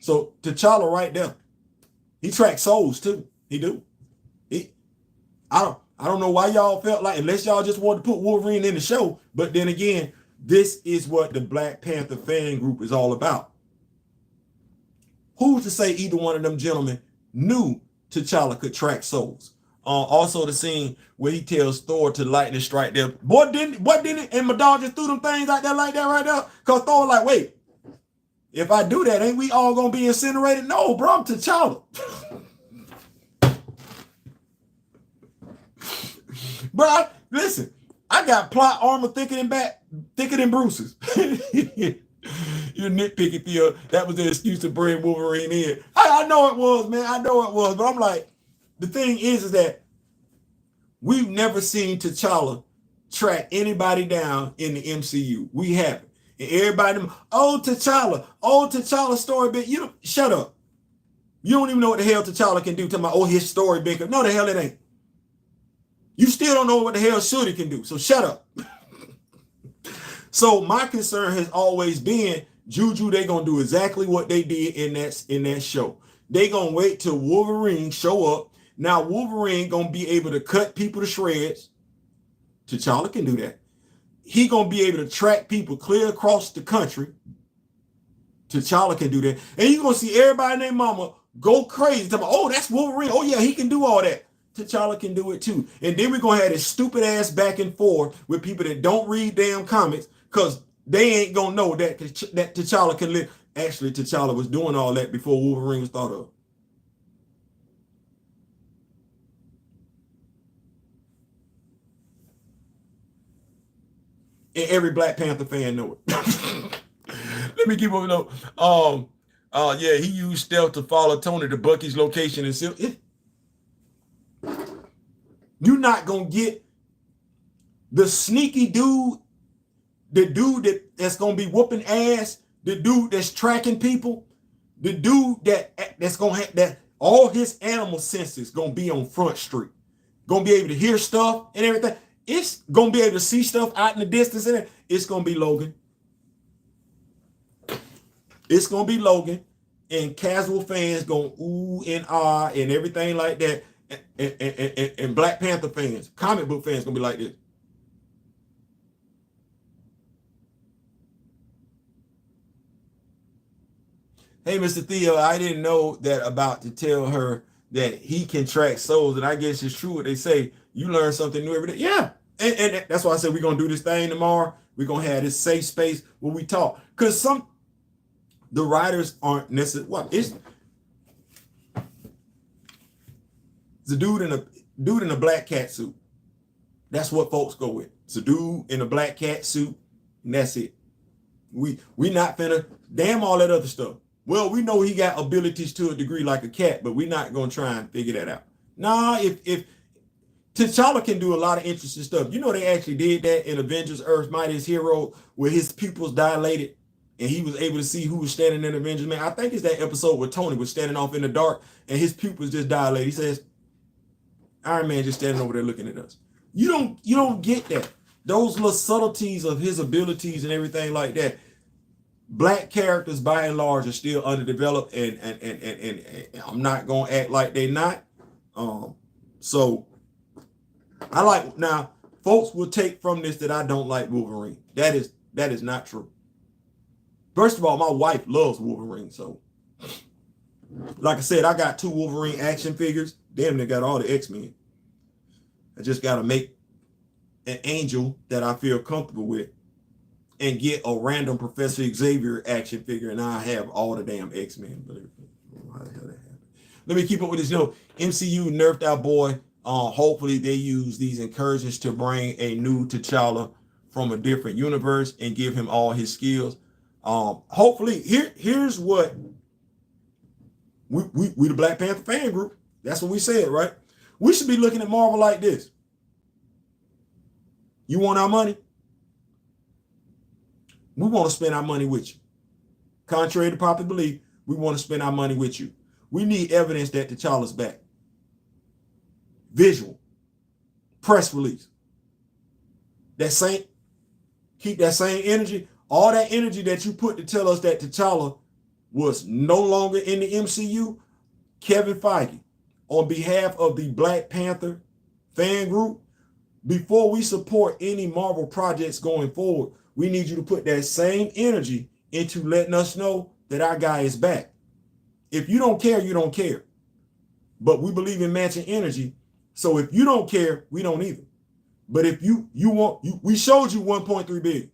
So T'Challa right there. He tracks souls too. He do. I don't know why y'all felt like, unless y'all just wanted to put Wolverine in the show. But then again, this is what the Black Panther fan group is all about. Who's to say either one of them gentlemen knew T'Challa could track souls? Also the scene where he tells Thor to lightning strike them. Boy, didn't it? And my dog just threw them things out there like that right there. Because Thor like, wait, if I do that, ain't we all going to be incinerated? No, bro, I'm T'Challa. Bro, listen, I got plot armor thicker than Bruce's. You're nitpicky, Theo. That was the excuse to bring Wolverine in. I know it was, man. I know it was. But I'm like, the thing is that we've never seen T'Challa track anybody down in the MCU. We haven't. And everybody, T'Challa story bit. You don't, shut up. You don't even know what the hell T'Challa can do. Talking about, his story bit. No, the hell it ain't. You still don't know what the hell Shuri can do. So shut up. So my concern has always been Juju. They gonna do exactly what they did in that show. They gonna wait till Wolverine show up. Now Wolverine gonna be able to cut people to shreds. T'Challa can do that. He gonna be able to track people clear across the country. T'Challa can do that. And you gonna see everybody and their mama go crazy. Talking about, that's Wolverine. Oh yeah, he can do all that. T'Challa can do it too. And then we're going to have this stupid ass back and forth with people that don't read damn comics because they ain't going to know that T'Challa can live. Actually, T'Challa was doing all that before Wolverine was thought of. And every Black Panther fan know it. Let me keep on though. Yeah, he used stealth to follow Tony to Bucky's location and still. You're not gonna get the sneaky dude, the dude that's gonna be whooping ass, the dude that's tracking people, the dude that's gonna have that all his animal senses gonna be on Front Street, gonna be able to hear stuff and everything. It's gonna be able to see stuff out in the distance, and it's gonna be Logan. It's gonna be Logan, and casual fans gonna ooh and ah and everything like that, and Black Panther fans, comic book fans gonna be like this. Hey, Mr. Theo, I didn't know that about to tell her that he can track souls, and I guess it's true what they say. You learn something new every day. Yeah, and that's why I said we're gonna do this thing tomorrow. We're gonna have this safe space where we talk, because the writers aren't necessarily it's a dude in a black cat suit. That's what folks go with. It's a dude in a black cat suit, and that's it. We not finna damn all that other stuff. Well, we know he got abilities to a degree like a cat, but we're not gonna try and figure that out. Nah, if T'Challa can do a lot of interesting stuff. You know they actually did that in Avengers Earth's Mightiest Hero, where his pupils dilated and he was able to see who was standing in Avengers. Man, I think it's that episode where Tony was standing off in the dark and his pupils just dilated. He says, Iron Man just standing over there looking at us. You don't get that. Those little subtleties of his abilities and everything like that. Black characters by and large are still underdeveloped, and I'm not gonna act like they're not. So I like, now folks will take from this that I don't like Wolverine. That is not true. First of all, my wife loves Wolverine, so like I said, I got 2 Wolverine action figures. Damn, they got all the X-Men. I just gotta make an Angel that I feel comfortable with and get a random Professor Xavier action figure, and I have all the damn X-Men. How the hell that happened? Let me keep up with this. MCU nerfed our boy. Hopefully they use these incursions to bring a new T'Challa from a different universe and give him all his skills. Hopefully, here's what we the Black Panther fan group. That's what we said, right? We should be looking at Marvel like this. You want our money? We want to spend our money with you. Contrary to popular belief, we want to spend our money with you. We need evidence that T'Challa's back. Visual. Press release. Keep that same energy. All that energy that you put to tell us that T'Challa was no longer in the MCU, Kevin Feige, on behalf of the Black Panther fan group, before we support any Marvel projects going forward, we need you to put that same energy into letting us know that our guy is back. If you don't care, you don't care. But we believe in matching energy. So if you don't care, we don't either. But if you want, we showed you 1.3 billion.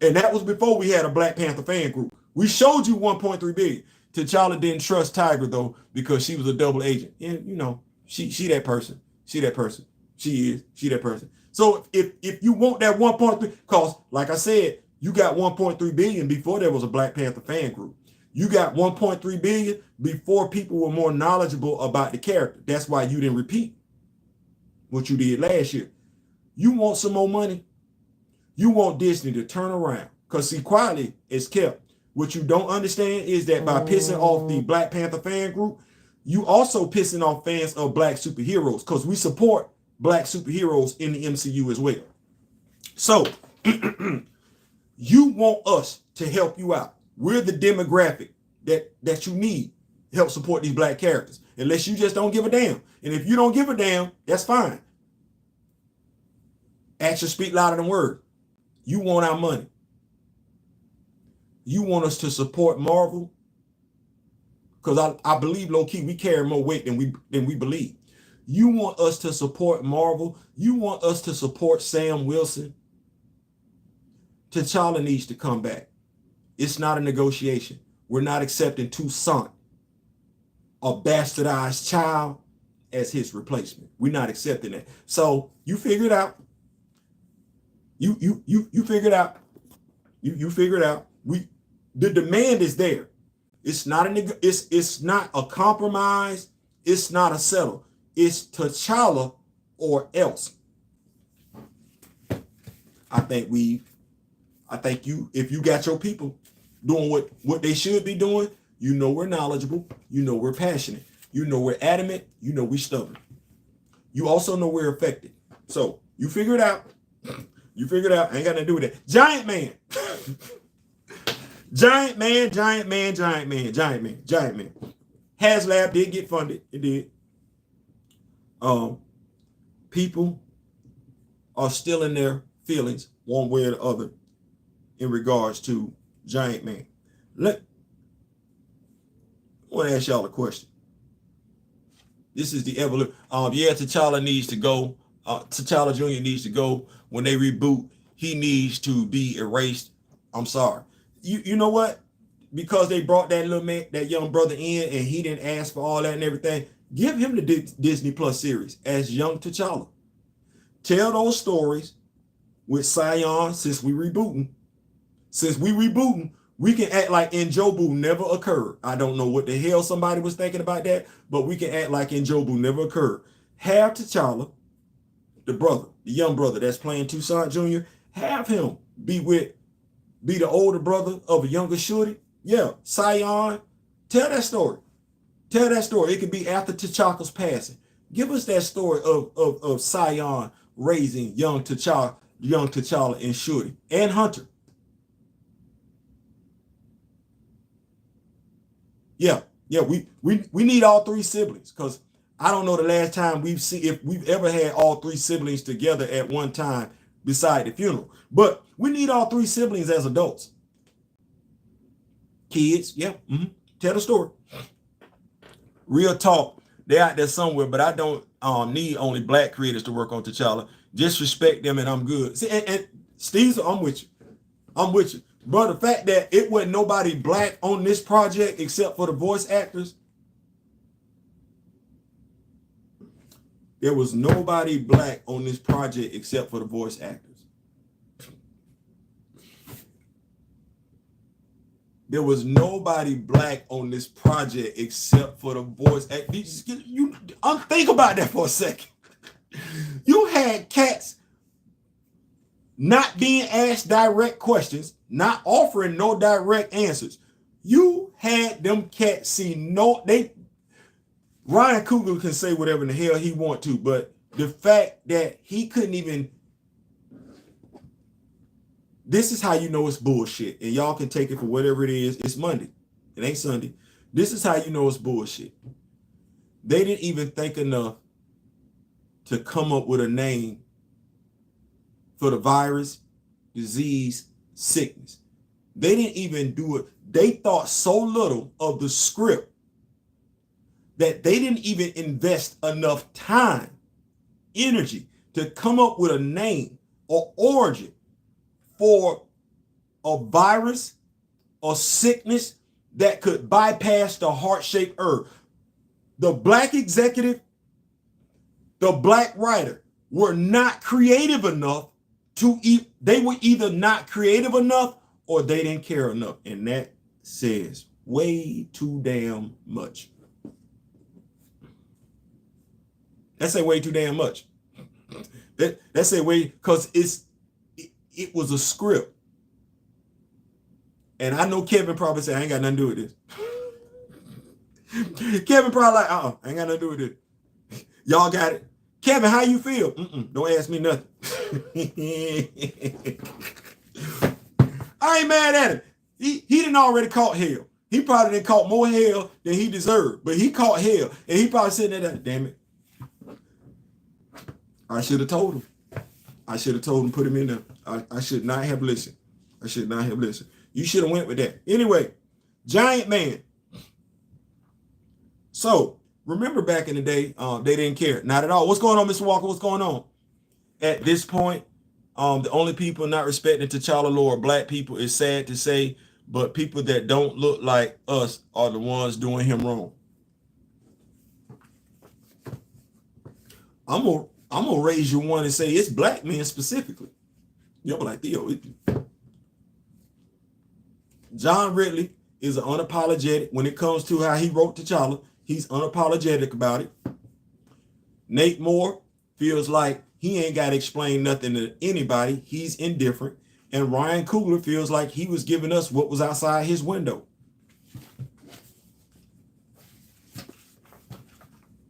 And that was before we had a Black Panther fan group. We showed you 1.3 billion. T'Challa didn't trust Tiger though, because she was a double agent. And she that person. She that person. She that person. So if you want that 1.3, because like I said, you got 1.3 billion before there was a Black Panther fan group. You got 1.3 billion before people were more knowledgeable about the character. That's why you didn't repeat what you did last year. You want some more money? You want Disney to turn around. Because see, quality is kept. What you don't understand is that by pissing off the Black Panther fan group, you also pissing off fans of Black superheroes, because we support Black superheroes in the MCU as well. So you want us to help you out. We're the demographic that you need to help support these Black characters, unless you just don't give a damn. And if you don't give a damn, that's fine. Actions speak louder than words. You want our money. You want us to support Marvel because I believe low key we carry more weight than we believe. You want us to support Marvel? You want us to support Sam Wilson? T'Challa needs to come back. It's not a negotiation. We're not accepting Toussaint, a bastardized child, as his replacement. We're not accepting that. So you figure it out. You figure it out. You figure it out. The demand is there. It's not a compromise. It's not a settle. It's T'Challa or else. I think if you got your people doing what they should be doing, you know we're knowledgeable, you know we're passionate, you know we're adamant, you know we're stubborn. You also know we're affected. So you figure it out. You figure it out. I ain't got nothing to do with that. Giant man. Giant man. HasLab did get funded. It did. People are still in their feelings one way or the other in regards to Giant Man. I want to ask y'all a question. This is the evolution. Yeah, T'Challa needs to go. T'Challa Jr. needs to go. When they reboot, he needs to be erased. I'm sorry. You know what? Because they brought that little man, that young brother in, and he didn't ask for all that and everything. Give him the Disney Plus series as young T'Challa. Tell those stories with Sion. Since we rebooting, we can act like Njobu never occurred. I don't know what the hell somebody was thinking about that, but we can act like Njobu never occurred. Have T'Challa, the young brother that's playing Toussaint Jr., have him be the older brother of a younger shorty. Yeah, Sion. Tell that story. Tell that story. It could be after T'Challa's passing. Give us that story of Sion raising young T'Challa and Shorty and Hunter. Yeah, we need all three siblings, because I don't know the last time if we've ever had all three siblings together at one time beside the funeral. But we need all three siblings as adults. Kids, yeah. Tell the story. Real talk. They're out there somewhere, but I don't need only black creators to work on T'Challa. Just respect them and I'm good. See, and Steve, I'm with you. But the fact that it wasn't nobody black on this project except for the voice actors. There was nobody black on this project except for the voice actors. There was nobody black on this project except for the voice actors. Think about that for a second. You had cats not being asked direct questions, not offering no direct answers. You had them cats see Ryan Coogler can say whatever in the hell he want to, but the fact that he couldn't even, this is how you know it's bullshit, and y'all can take it for whatever it is. It's Monday. It ain't Sunday. This is how you know it's bullshit. They didn't even think enough to come up with a name for the virus, disease, sickness. They didn't even do it. They thought so little of the script that they didn't even invest enough time, energy to come up with a name or origin for a virus or sickness that could bypass the heart-shaped herb. The black executive, the black writer were not creative enough they were either not creative enough or they didn't care enough. And that says way too damn much. That say way too damn much. That say way, because it was a script. And I know Kevin probably said, I ain't got nothing to do with this. Kevin probably like, I ain't got nothing to do with this. Y'all got it. Kevin, how you feel? Don't ask me nothing. I ain't mad at him. He didn't already caught hell. He probably didn't caught more hell than he deserved, but he caught hell. And he probably sitting there, damn it. I should have told him. I should have told him, put him in there. I should not have listened. You should have went with that. Anyway, Giant Man. So remember back in the day, they didn't care. Not at all. What's going on, Mr. Walker? What's going on? At this point, the only people not respecting T'Challa law are black people. It's sad to say, but people that don't look like us are the ones doing him wrong. I'm gonna raise you one and say it's black men specifically. You're like, Theo. John Ridley is unapologetic when it comes to how he wrote T'Challa. He's unapologetic about it. Nate Moore feels like he ain't got to explain nothing to anybody. He's indifferent. And Ryan Coogler feels like he was giving us what was outside his window.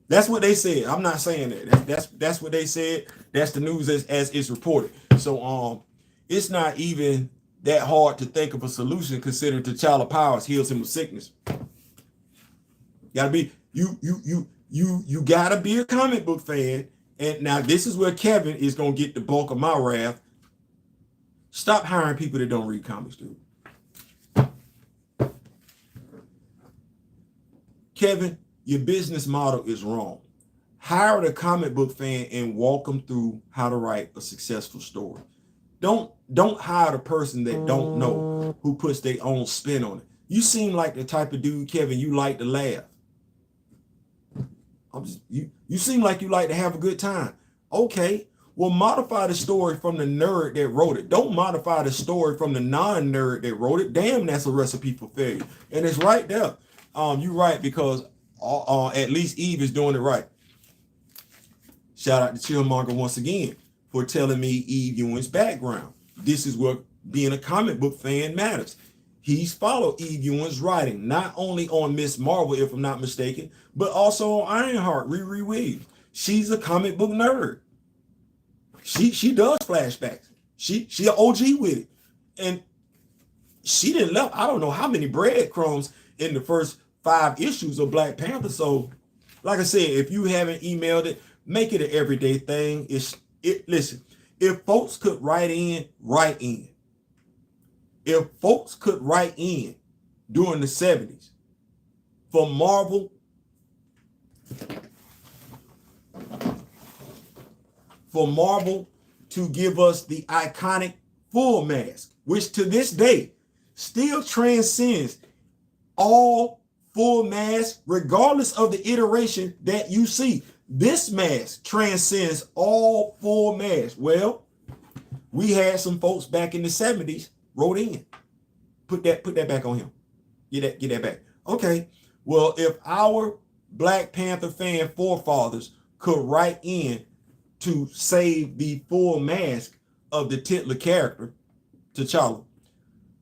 That's what they said. I'm not saying that. That's what they said. That's the news as it's reported. So it's not even that hard to think of a solution considering T'Challa powers heals him of sickness. Gotta be you gotta be a comic book fan. And now this is where Kevin is gonna get the bulk of my wrath. Stop hiring people that don't read comics, dude. Kevin, your business model is wrong. Hire a comic book fan and walk them through how to write a successful story. Don't hire the person that don't know, who puts their own spin on it. You seem like the type of dude, Kevin, you like to laugh. You seem like you like to have a good time. Okay, well, modify the story from the nerd that wrote it. Don't modify the story from the non-nerd that wrote it. Damn, that's a recipe for failure. And it's right there. You're right, because at least Eve is doing it right. Shout out to Chillmonger once again for telling me Eve Ewing's background. This is what being a comic book fan matters. He's followed Eve Ewing's writing, not only on Miss Marvel, if I'm not mistaken, but also on Ironheart, Riri Williams. She's a comic book nerd. She does flashbacks. She an OG with it. And she didn't left, I don't know how many breadcrumbs in the first 5 issues of Black Panther. So, like I said, if you haven't emailed it, make it an everyday thing. Listen, if folks could write in. If folks could write in during the 70s for Marvel, to give us the iconic full mask, which to this day still transcends all full masks, regardless of the iteration that you see. This mask transcends all full masks. Well, we had some folks back in the 70s wrote in. Put that back on him. Get that back. Okay. Well, if our Black Panther fan forefathers could write in to save the full mask of the titular character, T'Challa,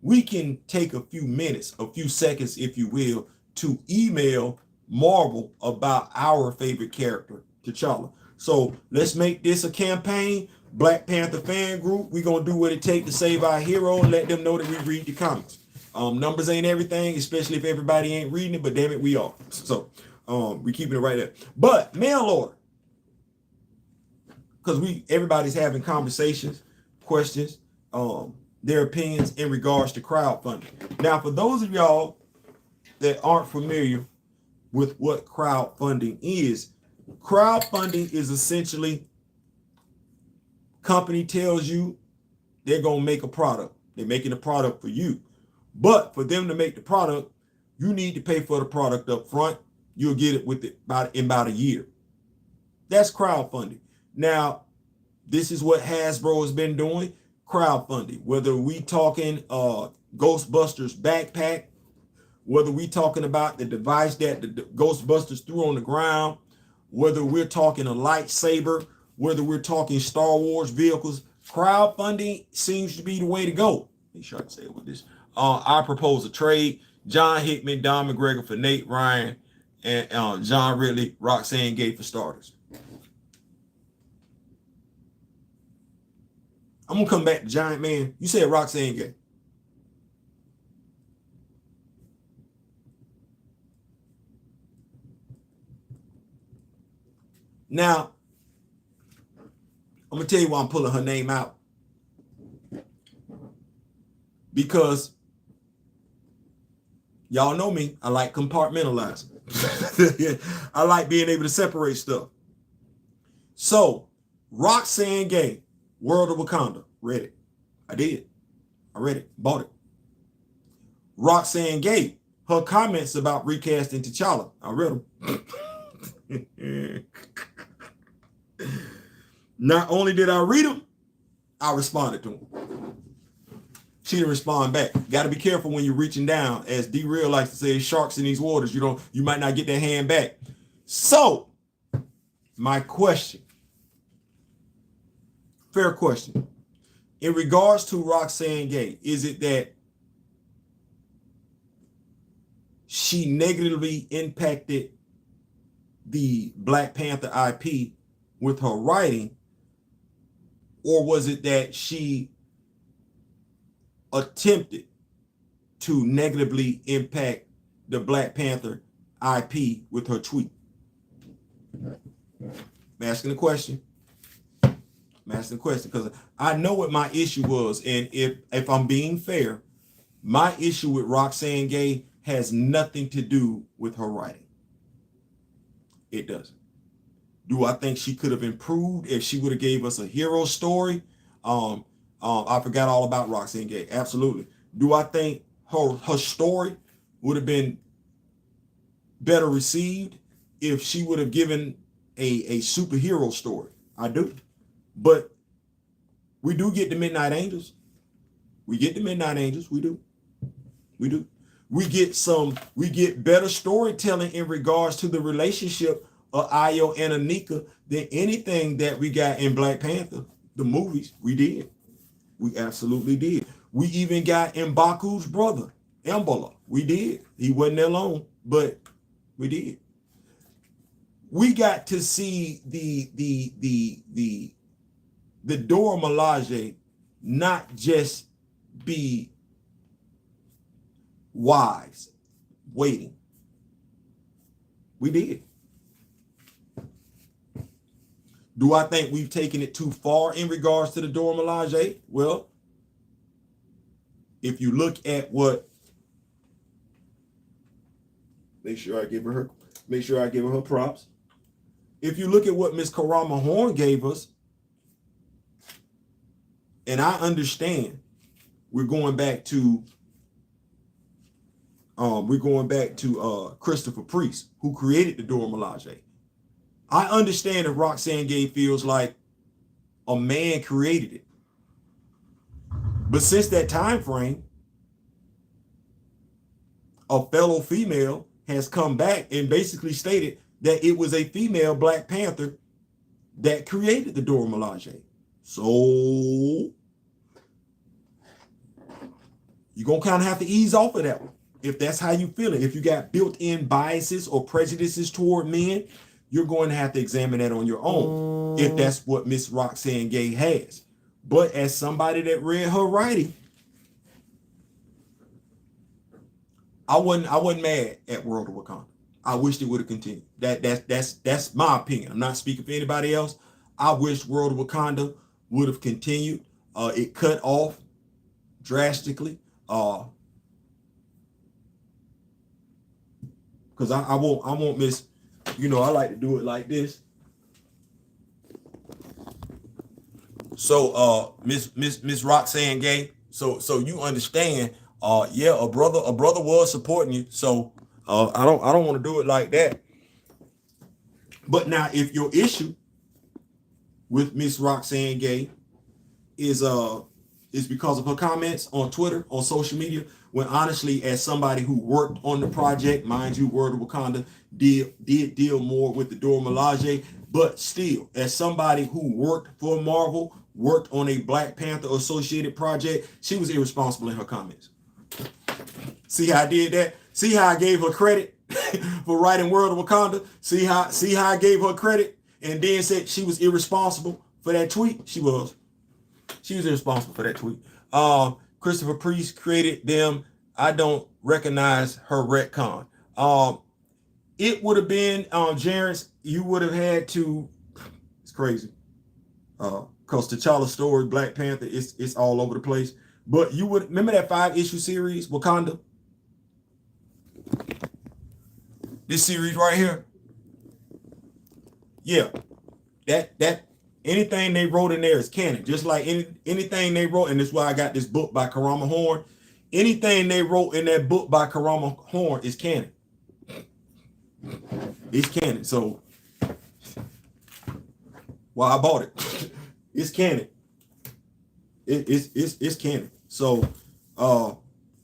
we can take a few minutes, a few seconds, if you will, to email Marvel about our favorite character, T'Challa. So let's make this a campaign. Black Panther fan group, we're going to do what it takes to save our hero and let them know that we read the comics. Numbers ain't everything, especially if everybody ain't reading it, but damn it, we are. So we keeping it right there. But mail order, because everybody's having conversations, questions, their opinions in regards to crowdfunding. Now, for those of y'all that aren't familiar with what crowdfunding is essentially company tells you they're going to make a product. They're making a product for you. But for them to make the product, you need to pay for the product up front. You'll get it in about a year. That's crowdfunding. Now, this is what Hasbro has been doing, crowdfunding. Whether we talking Ghostbusters backpack, whether we talking about the device that the Ghostbusters threw on the ground, whether we're talking a lightsaber, whether we're talking Star Wars vehicles, crowdfunding seems to be the way to go. Make sure I can say it with this. I propose a trade. John Hickman, Don McGregor for Nate Ryan, and John Ridley, Roxanne Gay for starters. I'm going to come back to Giant Man. You said Roxanne Gay. Now, I'm going to tell you why I'm pulling her name out. Because Y'all know me. I like compartmentalizing. I like being able to separate stuff. So, Roxanne Gay, World of Wakanda, read it. I did. I read it, bought it. Roxanne Gay, her comments about recasting T'Challa, I read them. Not only did I read them, I responded to them. She didn't respond back. Got to be careful when you're reaching down. As D Real likes to say, sharks in these waters. You might not get that hand back. So, my question, fair question. In regards to Roxanne Gay, is it that she negatively impacted the Black Panther IP with her writing, or was it that she attempted to negatively impact the Black Panther IP with her tweet? I'm asking the question. I'm asking the question because I know what my issue was, and if I'm being fair, my issue with Roxanne Gay has nothing to do with her writing. It doesn't. Do I think she could have improved if she would have gave us a hero story? I forgot all about Roxanne Gay. Absolutely. Do I think her story would have been better received if she would have given a superhero story? I do. But we do get the Midnight Angels. We get the Midnight Angels. We do. We do. We get better storytelling in regards to the relationship of Ayo and Anika than anything that we got in Black Panther. The movies, we did. We absolutely did. We even got M'Baku's brother, Mbala. We did. He wasn't there long, but we did. We got to see the Dora Milaje not just be wise, waiting. We did. Do I think we've taken it too far in regards to the Dora Milaje? Well, if you look at what, make sure I give her props. If you look at what Miss Karama Horn gave us, and I understand we're going back to Christopher Priest, who created the Dora Milaje. I understand that Roxanne Gay feels like a man created it. But since that time frame, a fellow female has come back and basically stated that it was a female Black Panther that created the Dora Milaje. So you're going to kind of have to ease off of that one. If that's how you feel it, if you got built-in biases or prejudices toward men, you're going to have to examine that on your own if that's what Miss Roxanne Gay has. But as somebody that read her writing, I wasn't mad at World of Wakanda. I wished it would have continued. That's my opinion. I'm not speaking for anybody else. I wish World of Wakanda would have continued. It cut off drastically. Because I won't miss. I like to do it like this. So Miss Roxanne Gay. So you understand, a brother was supporting you. So I don't want to do it like that. But now if your issue with Miss Roxanne Gay is because of her comments on Twitter, on social media, when honestly, as somebody who worked on the project, mind you, World of Wakanda did deal more with the Dora Milaje, but still, as somebody who worked for Marvel, worked on a Black Panther associated project, she was irresponsible in her comments. See how I did that? See how I gave her credit for writing World of Wakanda? See how I gave her credit and then said she was irresponsible for that tweet? She was irresponsible for that tweet. Christopher Priest created them. I don't recognize her retcon. It would have been, Jarence, you would have had to, it's crazy. Because T'Challa's story, Black Panther, it's all over the place. But you would remember that 5-issue series, Wakanda? This series right here, yeah, that anything they wrote in there is canon. Just like anything they wrote, and that's why I got this book by Karama Horn. Anything they wrote in that book by Karama Horn is canon. It's canon. So, well, I bought it. It's canon. It's canon. So,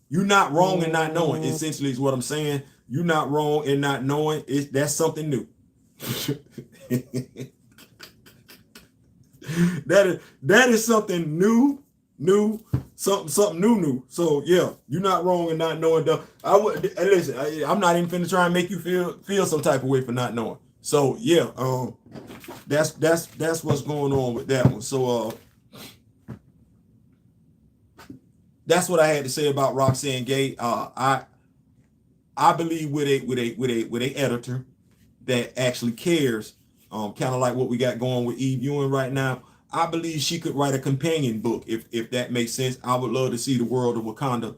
you're not wrong in not knowing. Essentially, is what I'm saying. You're not wrong in not knowing. That's something new. that is something new, something new. So yeah, you're not wrong in not knowing. I would listen. I'm not even finna try and make you feel some type of way for not knowing. So yeah, that's what's going on with that one. So that's what I had to say about Roxanne Gay. I believe with a editor that actually cares, kind of like what we got going with Eve Ewing right now. I believe she could write a companion book if that makes sense. I would love to see the world of Wakanda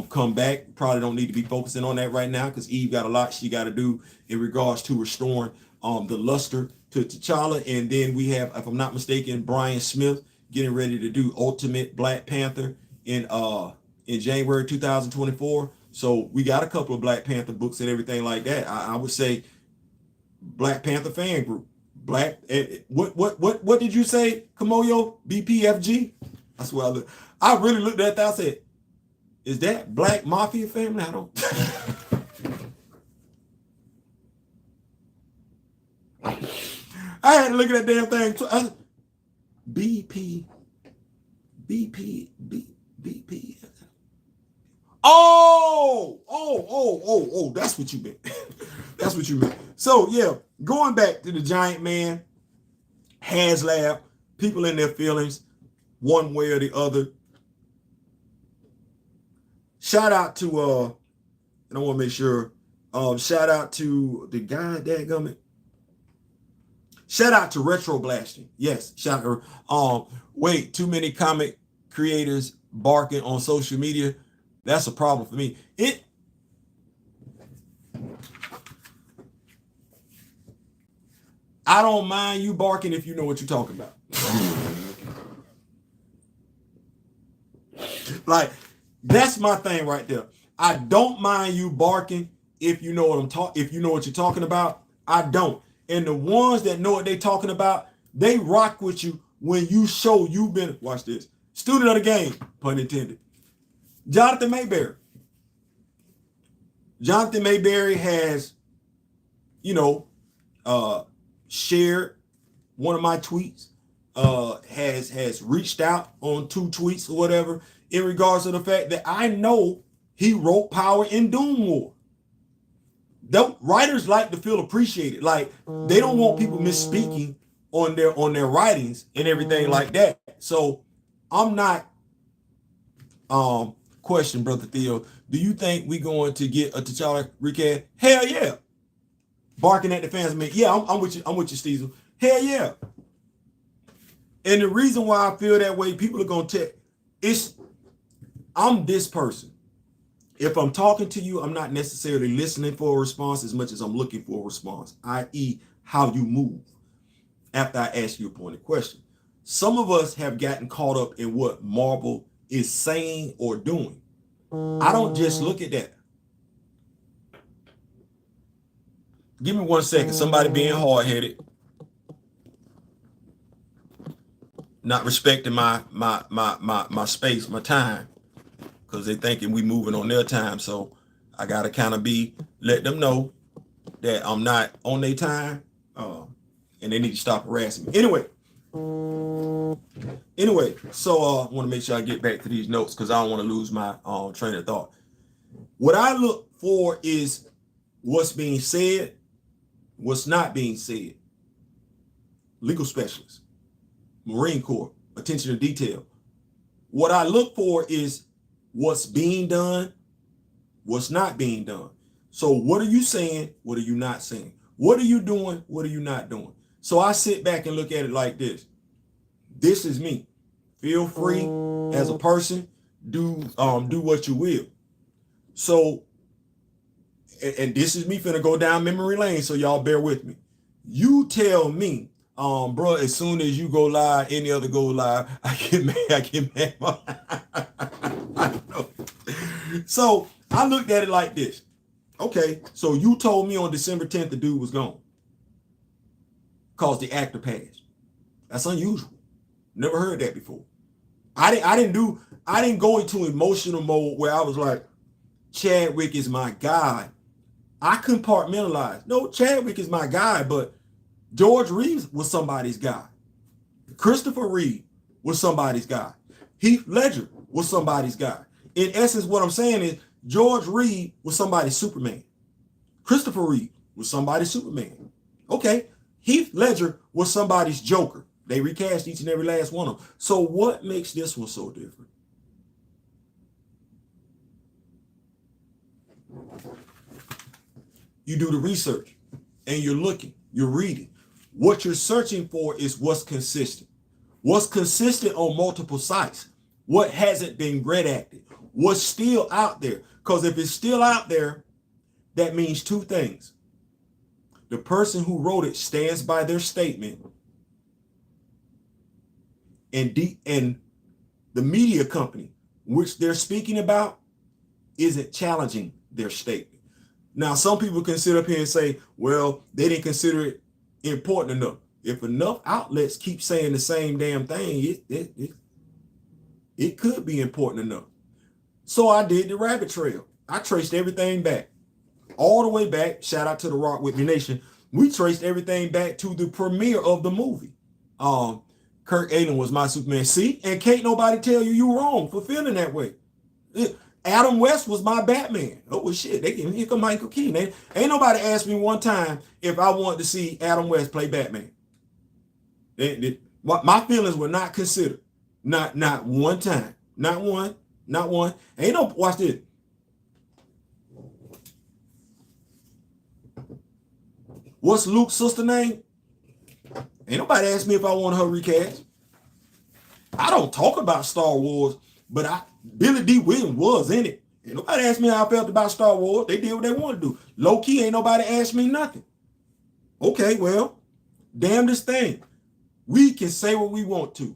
come back. Probably don't need to be focusing on that right now because Eve got a lot she got to do in regards to restoring the luster to T'Challa. And then we have, if I'm not mistaken, Brian Smith getting ready to do Ultimate Black Panther in January 2024. So we got a couple of Black Panther books and everything like that. I would say Black Panther fan group. Black what did you say, Kamoyo? BPFG? That's what I really looked at that. I said, is that Black Mafia family? I don't I had to look at that damn thing. BP. Oh, that's what you meant. That's what you meant. So yeah, going back to the Giant Man, HasLab, people in their feelings, one way or the other. Shout out to and I want to make sure, shout out to the guy that gummit. Shout out to Retro Blasting. Yes, shout out. Wait, too many comic creators barking on social media. That's a problem for me. I don't mind you barking if you know what you're talking about. Like, that's my thing right there. I don't mind you barking if you know what if you know what you're talking about. I don't. And the ones that know what they're talking about, they rock with you when you show you've been, watch this, student of the game, pun intended. Jonathan Mayberry. Jonathan Mayberry has, shared one of my tweets, has reached out on 2 tweets or whatever in regards to the fact that I know he wrote Power in Doom War. The writers like to feel appreciated. Like, they don't want people misspeaking on their writings and everything like that. So I'm not question, Brother Theo. Do you think we going to get a T'Challa recast? Hell yeah. Barking at the fans. I mean, yeah, I'm with you. I'm with you, Steezel. Hell yeah. And the reason why I feel that way, people are gonna tell, I'm this person. If I'm talking to you, I'm not necessarily listening for a response as much as I'm looking for a response, i.e., how you move after I ask you a pointed question. Some of us have gotten caught up in what Marvel is saying or doing. I don't just look at that. Give me 1 second. Somebody being hard-headed, not respecting my space, my time, because they're thinking we moving on their time. So I gotta kind of let them know that I'm not on their time, and they need to stop harassing me. Anyway, so I want to make sure I get back to these notes because I don't want to lose my train of thought. What I look for is what's being said, what's not being said. Legal specialists, Marine Corps, attention to detail. What I look for is what's being done, what's not being done. So what are you saying? What are you not saying? What are you doing? What are you not doing? So I sit back and look at it like this. This is me. Feel free as a person, do what you will. So and this is me finna go down memory lane, so y'all bear with me. You tell me, bro, as soon as you go live, any other go live, I get mad. I get mad. I know. So I looked at it like this. Okay, so you told me on December 10th the dude was gone. Cause the actor passed. That's unusual. Never heard that before. I didn't go into emotional mode where I was like, Chadwick is my guy. I compartmentalized. No, Chadwick is my guy, but George Reeves was somebody's guy. Christopher Reeve was somebody's guy. Heath Ledger was somebody's guy. In essence, what I'm saying is George Reeve was somebody's Superman. Christopher Reeve was somebody's Superman. Okay. Heath Ledger was somebody's Joker. They recast each and every last one of them. So what makes this one so different? You do the research and you're looking, you're reading. What you're searching for is what's consistent. What's consistent on multiple sites? What hasn't been redacted? What's still out there? Because if it's still out there, that means two things. The person who wrote it stands by their statement, and the media company which they're speaking about isn't challenging their statement. Now, some people can sit up here and say, well, they didn't consider it important enough. If enough outlets keep saying the same damn thing, it could be important enough. So I did the rabbit trail. I traced everything back. All the way back. Shout out to the Rock With Me Nation. We traced everything back to the premiere of the movie. Kirk Allen was my Superman. See, and can't nobody tell you wrong for feeling that way. Adam West was my Batman. Oh well, shit. Here come Michael Keaton. Ain't nobody asked me one time if I wanted to see Adam West play Batman. My feelings were not considered. Not one time. Not one. Ain't no. Watch this. What's Luke's sister name? Ain't nobody asked me if I want her recast. I don't talk about Star Wars, but Billy D. Williams was in it. Ain't nobody asked me how I felt about Star Wars. They did what they wanted to do. Low key, ain't nobody asked me nothing. Okay, well, damn this thing. We can say what we want to.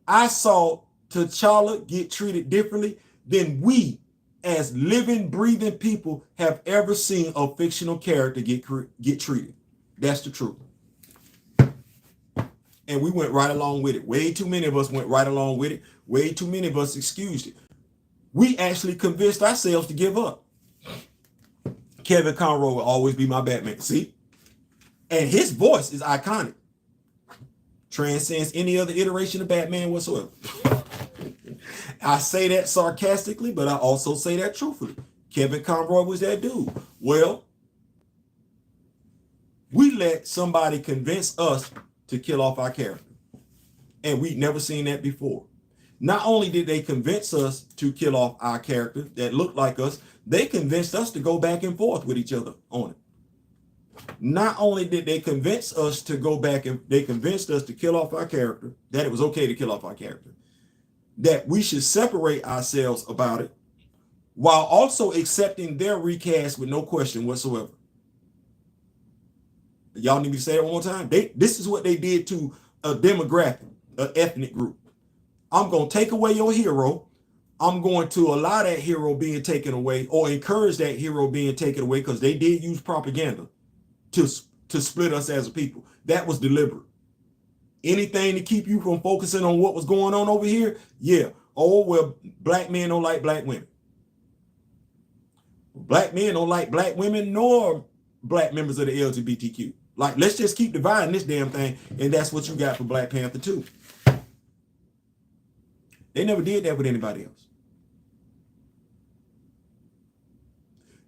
I saw T'Challa get treated differently than we, as living, breathing people, have ever seen a fictional character get treated. That's the truth. And we went right along with it. Way too many of us went right along with it. Way too many of us excused it. We actually convinced ourselves to give up. Kevin Conroy will always be my Batman. See? And his voice is iconic. Transcends any other iteration of Batman whatsoever. I say that sarcastically, but I also say that truthfully. Kevin Conroy was that dude. Well, we let somebody convince us to kill off our character. And we'd never seen that before. Not only did they convince us to kill off our character that looked like us, they convinced us to go back and forth with each other on it. Not only did they convince us to go back and they convinced us to kill off our character, that it was okay to kill off our character, that we should separate ourselves about it, while also accepting their recast with no question whatsoever. Y'all need me to say that one more time? This is what they did to a demographic, an ethnic group. I'm going to take away your hero. I'm going to allow that hero being taken away or encourage that hero being taken away because they did use propaganda to split us as a people. That was deliberate. Anything to keep you from focusing on what was going on over here? Yeah. Oh, well, black men don't like black women. Black men don't like black women nor black members of the LGBTQ. Like, let's just keep dividing this damn thing, and that's what you got for Black Panther 2. They never did that with anybody else.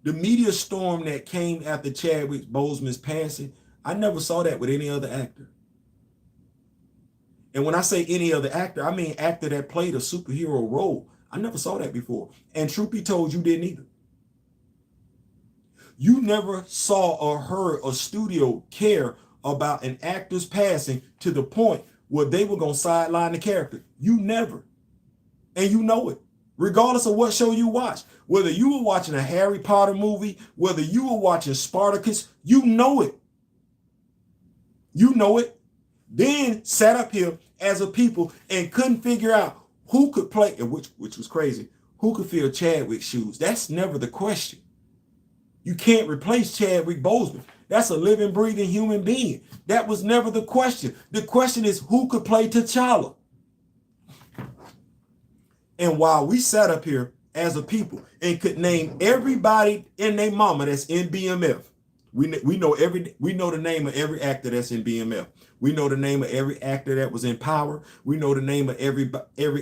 The media storm that came after Chadwick Boseman's passing, I never saw that with any other actor. And when I say any other actor, I mean actor that played a superhero role. I never saw that before. And truth be told, you didn't either. You never saw or heard a studio care about an actor's passing to the point where they were going to sideline the character. You never. And you know it. regardless of what show you watch. Whether you were watching a Harry Potter movie, whether you were watching Spartacus, you know it. You know it. Then sat up here as a people and couldn't figure out who could play, which was crazy, who could fill Chadwick's shoes. That's never the question. You can't replace Chadwick Boseman. That's a living, breathing human being. That was never the question. The question is who could play T'Challa? And while we sat up here as a people and could name everybody and their mama that's in BMF, we know the name of every actor that's in BMF. We know the name of every actor that was in Power. We know the name of every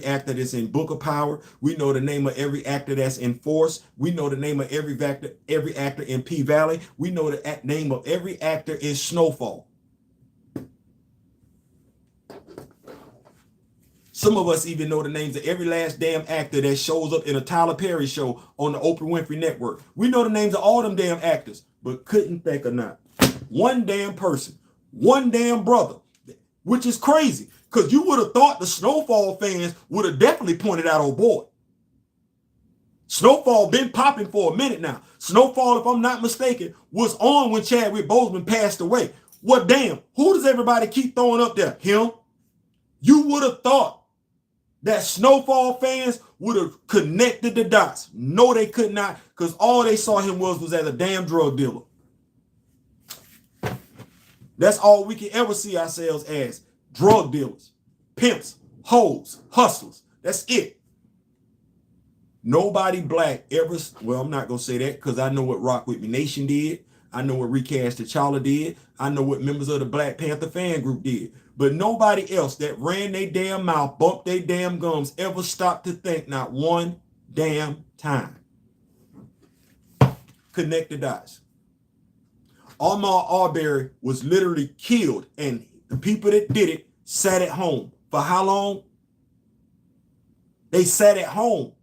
actor that's in Book of Power. We know the name of every actor that's in Force. We know the name of every actor in P Valley. We know the name of every actor in Snowfall. Some of us even know the names of every last damn actor that shows up in a Tyler Perry show on the Oprah Winfrey Network. We know the names of all them damn actors, but couldn't think of not one damn person, one damn brother, which is crazy because you would have thought the Snowfall fans would have definitely pointed out old boy. Snowfall been popping for a minute now. Snowfall, if I'm not mistaken, was on when Chadwick Boseman passed away. Well, damn, who does everybody keep throwing up there? Him? You would have thought that Snowfall fans would have connected the dots. No, they could not, because all they saw him was as a damn drug dealer. That's all we can ever see ourselves as. Drug dealers, pimps, hoes, hustlers. That's it. Nobody black ever, well, I'm not going to say that because I know what Rock With Me Nation did. I know what Recast T'Challa did. I know what members of the Black Panther fan group did. But nobody else that ran their damn mouth, bumped their damn gums, ever stopped to think not one damn time. Connect the dots. Ahmaud Arbery was literally killed, and the people that did it sat at home. For how long? They sat at home.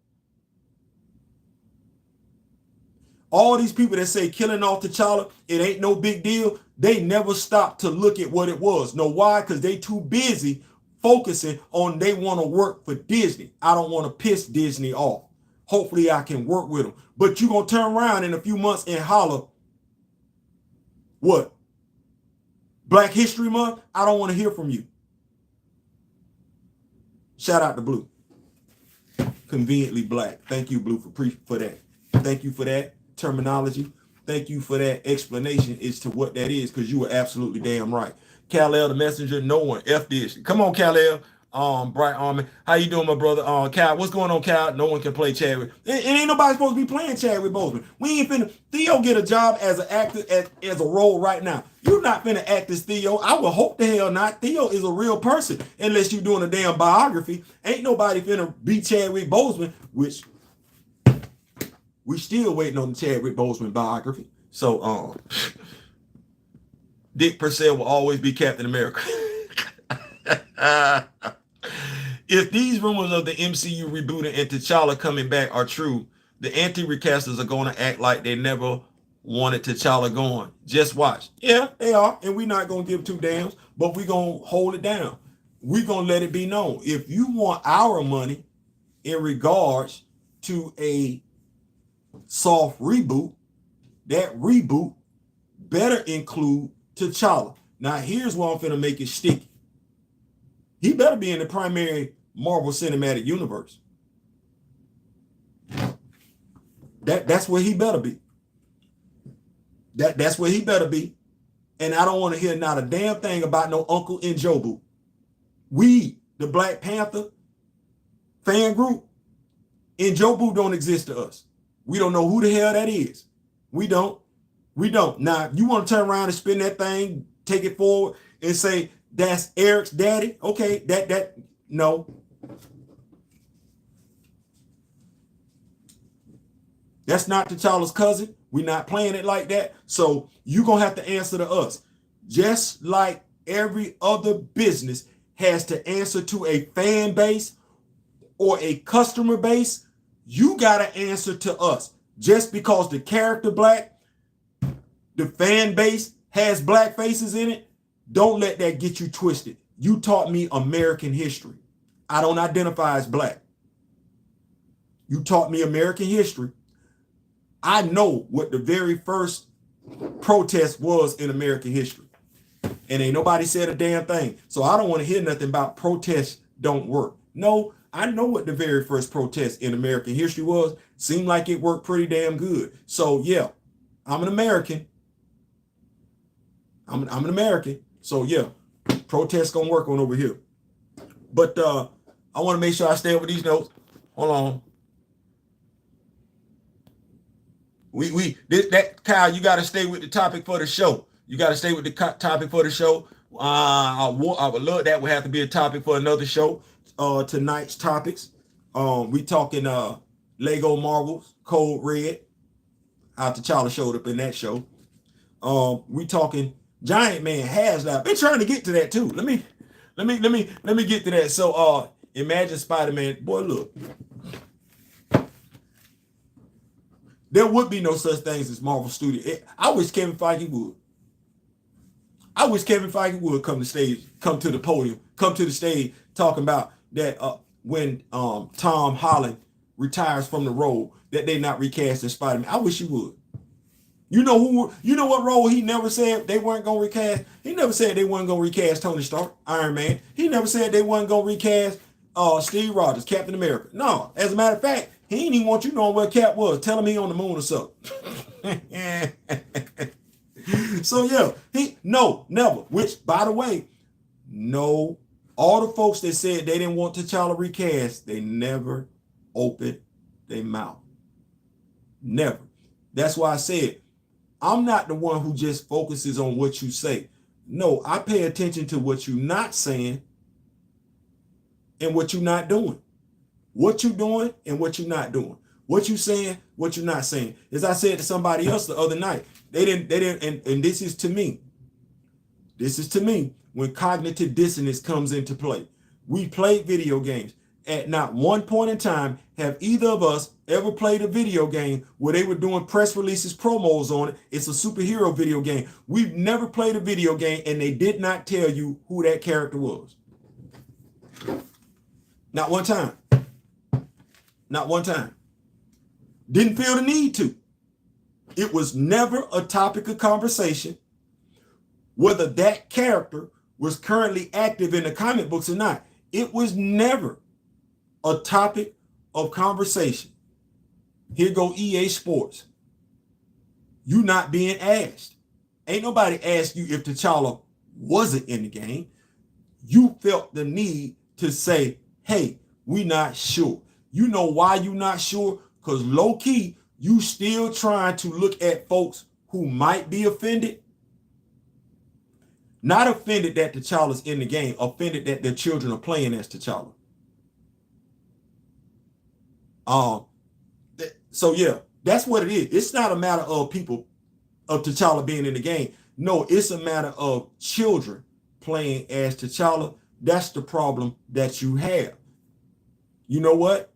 All these people that say killing off T'Challa, it ain't no big deal, they never stopped to look at what it was. Know why? Because they too busy focusing on they want to work for Disney. I don't want to piss Disney off. Hopefully I can work with them. But you're going to turn around in a few months and holler, what? Black History Month? I don't want to hear from you. Shout out to Blue. Conveniently black. Thank you, Blue, for that. Thank you for that terminology. Thank you for that explanation as to what that is, because you were absolutely damn right. Kal-El, the messenger, no one. F this. Come on, Kal-El. Bright Army. How you doing, my brother? Cal, what's going on, Cal? No one can play Chadwick. It ain't nobody supposed to be playing Chadwick Boseman. We ain't finna. Theo get a job as an actor, as a role right now. You're not finna act as Theo. I would hope the hell not. Theo is a real person, unless you're doing a damn biography. Ain't nobody finna be Chadwick Boseman, which we still waiting on the Chadwick Boseman biography. So, Dick Purcell will always be Captain America. If these rumors of the MCU rebooting and T'Challa coming back are true, the anti-recasters are going to act like they never wanted T'Challa gone. Just watch. Yeah, they are. And we're not going to give two damns, but we're going to hold it down. We're going to let it be known. If you want our money in regards to a soft reboot, that reboot better include T'Challa. Now, here's where I'm finna make it sticky. He better be in the primary Marvel Cinematic Universe. That's where he better be. That's where he better be. And I don't want to hear not a damn thing about no Uncle Njobu. We, the Black Panther fan group, Njobu don't exist to us. We don't know who the hell that is. We don't. Now, you want to turn around and spin that thing, take it forward, and say, that's Eric's daddy? Okay, no. That's not T'Challa's cousin. We're not playing it like that. So you're going to have to answer to us. Just like every other business has to answer to a fan base or a customer base, you got to answer to us. Just because the character black, the fan base has black faces in it, don't let that get you twisted. You taught me American history. I don't identify as black. You taught me American history. I know what the very first protest was in American history. And ain't nobody said a damn thing. So I don't want to hear nothing about protests don't work. No, I know what the very first protest in American history was. Seemed like it worked pretty damn good. So yeah, I'm an American. I'm an American. So yeah, protests gonna work on over here. But I want to make sure I stay over these notes. Hold on. That Kyle, you got to stay with the topic for the show. You got to stay with the topic for the show. I would love that. Would have to be a topic for another show. Tonight's topics. We talking Lego Marvels, Code Red. How T'Challa showed up in that show. We talking Giant Man HasLab. Been trying to get to that too. Let me get to that. So imagine Spider-Man. Boy, look. There would be no such things as Marvel Studio. I wish Kevin Feige would. I wish Kevin Feige would come to the podium, come to the stage, talking about that when Tom Holland retires from the role, that they not recast as Spider-Man. I wish he would. You know what role he never said they weren't gonna recast? He never said they weren't gonna recast Tony Stark, Iron Man. He never said they weren't gonna recast Steve Rogers, Captain America. No, as a matter of fact, he didn't even want you knowing where Cap was. Tell him he on the moon or something. So yeah, never. Which, by the way, no, all the folks that said they didn't want T'Challa recast, they never opened their mouth. Never. That's why I said, I'm not the one who just focuses on what you say. No, I pay attention to what you're not saying and what you're not doing. What you doing and what you're not doing. What you saying, what you're not saying. As I said to somebody else the other night, they didn't, and this is to me when cognitive dissonance comes into play. We played video games. At not one point in time have either of us ever played a video game where they were doing press releases, promos on it. It's a superhero video game. We've never played a video game and they did not tell you who that character was. Not one time. Not one time. Didn't feel the need to. It was never a topic of conversation whether that character was currently active in the comic books or not. It was never a topic of conversation. Here go EA Sports. You not being asked. Ain't nobody asked you if T'Challa wasn't in the game. You felt the need to say, hey, we not sure. You know why you not sure? Because low key, you still trying to look at folks who might be offended. Not offended that T'Challa's in the game, offended that their children are playing as T'Challa. So yeah, that's what it is. It's not a matter of people of T'Challa being in the game. No, it's a matter of children playing as T'Challa. That's the problem that you have. You know what?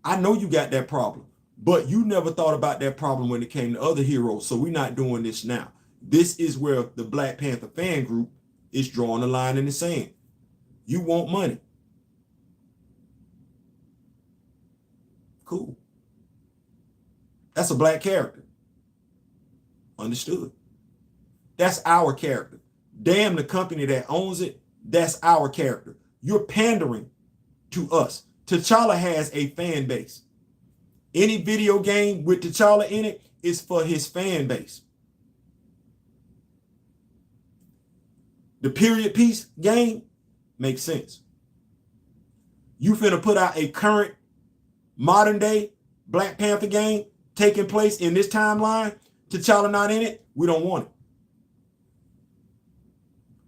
I know you got that problem, but you never thought about that problem when it came to other heroes. So we're not doing this now. This is where the Black Panther fan group is drawing a line in the sand. You want money. Cool. That's a black character. Understood. That's our character. Damn the company that owns it. That's our character. You're pandering to us. T'Challa has a fan base. Any video game with T'Challa in it is for his fan base. The period piece game makes sense. You finna put out a current modern day Black Panther game taking place in this timeline, T'Challa not in it, we don't want it.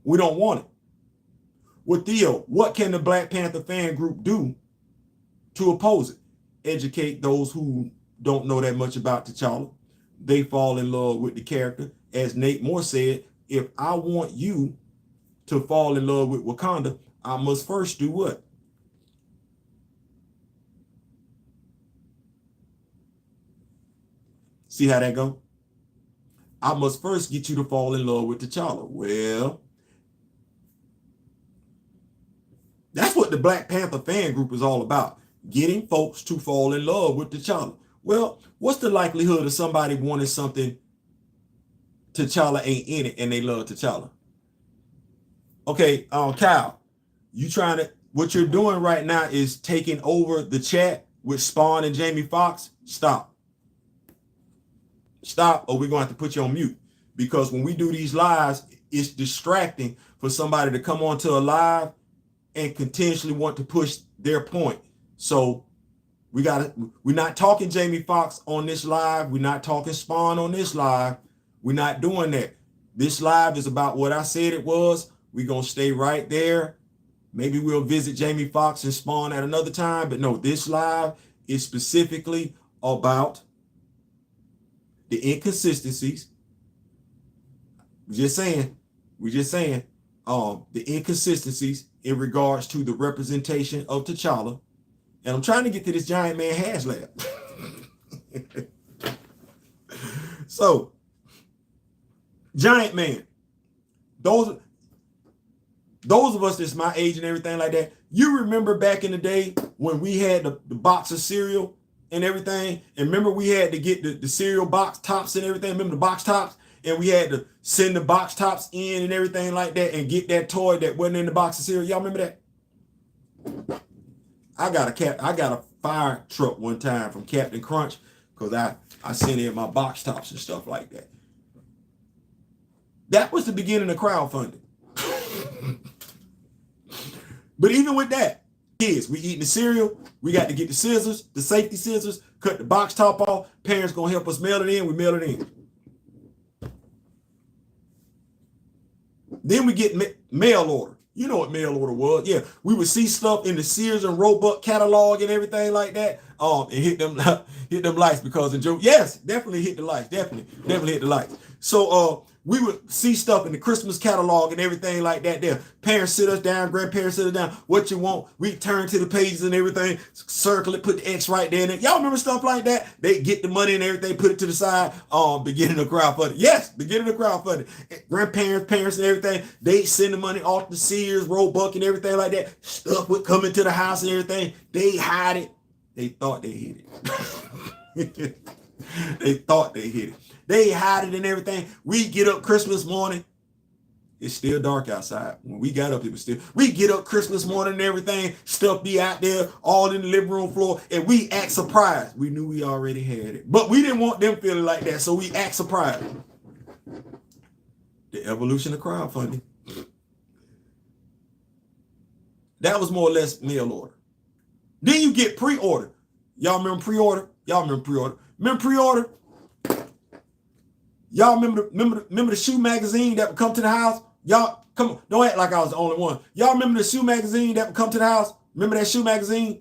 We don't want it. Well, Theo, what can the Black Panther fan group do to oppose it? Educate those who don't know that much about T'Challa. They fall in love with the character. As Nate Moore said, if I want you to fall in love with Wakanda, I must first do what? See how that go? I must first get you to fall in love with T'Challa. Well, that's what the Black Panther fan group is all about. getting folks to fall in love with T'Challa. Well, what's the likelihood of somebody wanting something T'Challa ain't in it and they love T'Challa? Okay, Kyle, what you're doing right now is taking over the chat with Spawn and Jamie Foxx. Stop, or we're going to have to put you on mute, because when we do these lives, it's distracting for somebody to come onto a live and continuously want to push their point. So we're not talking Jamie Foxx on this live. We're not talking Spawn on this live. We're not doing that. This live is about what I said it was. We're going to stay right there. Maybe we'll visit Jamie Foxx and Spawn at another time. But no, this live is specifically about the inconsistencies. We're just saying, the inconsistencies in regards to the representation of T'Challa. And I'm trying to get to this giant man hash lab. So, giant man, those of us that's my age and everything like that, you remember back in the day when we had the box of cereal and everything, and remember we had to get the cereal box tops and everything, remember the box tops, and we had to send the box tops in and everything like that and get that toy that wasn't in the box of cereal. Y'all remember that? I got a fire truck one time from Captain Crunch because I sent in my box tops and stuff like that. That was the beginning of crowdfunding. But even with that, kids, we eating the cereal, we got to get the scissors, the safety scissors, cut the box top off. Parents gonna help us mail it in, we mail it in. Then we get mail order. You know what mail order was. Yeah, we would see stuff in the Sears and Roebuck catalog and everything like that. And hit them lights because of Joe. Yes, definitely hit the lights. Definitely hit the lights. So we would see stuff in the Christmas catalog and everything like that there. Parents sit us down, grandparents sit us down. What you want? We turn to the pages and everything, circle it, put the X right there. And y'all remember stuff like that? They get the money and everything, put it to the side. Beginning of crowdfunding. Yes, beginning of crowdfunding. Grandparents, parents and everything, they send the money off to Sears, Roebuck and everything like that. Stuff would come into the house and everything. They hide it. They thought they hid it. They thought they hid it. They hide it and everything. We get up Christmas morning. It's still dark outside. When we got up, it was still. We get up Christmas morning and everything. Stuff be out there, all in the living room floor. And we act surprised. We knew we already had it. But we didn't want them feeling like that. So we act surprised. The evolution of crowdfunding. That was more or less mail order. Then you get pre-order. Y'all remember pre-order? Remember pre-order? Y'all remember the shoe magazine that would come to the house? Y'all, come on, don't act like I was the only one. Y'all remember the shoe magazine that would come to the house? Remember that shoe magazine?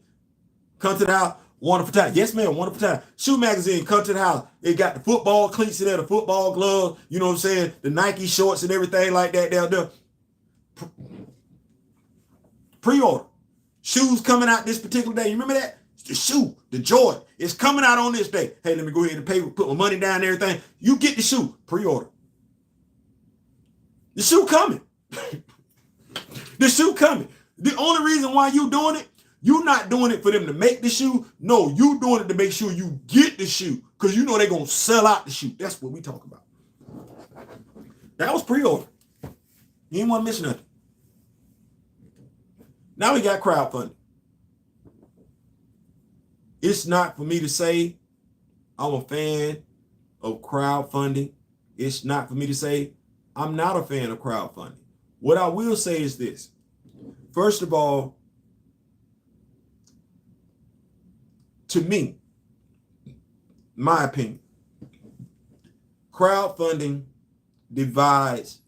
Come to the house, wonderful time. Yes, ma'am, wonderful time. Shoe magazine, come to the house. They got the football cleats in there, the football gloves, you know what I'm saying? The Nike shorts and everything like that. They're pre-order. Shoes coming out this particular day. You remember that? The shoe, the Jordan, it's coming out on this day. Hey, let me go ahead and pay, put my money down and everything. You get the shoe, pre-order. The shoe coming. The shoe coming. The only reason why you doing it, you're not doing it for them to make the shoe. No, you doing it to make sure you get the shoe because you know they're going to sell out the shoe. That's what we talk about. That was pre-order. You ain't want to miss nothing. Now we got crowdfunding. It's not for me to say I'm a fan of crowdfunding. It's not for me to say I'm not a fan of crowdfunding. What I will say is this. First of all, to me, my opinion, crowdfunding divides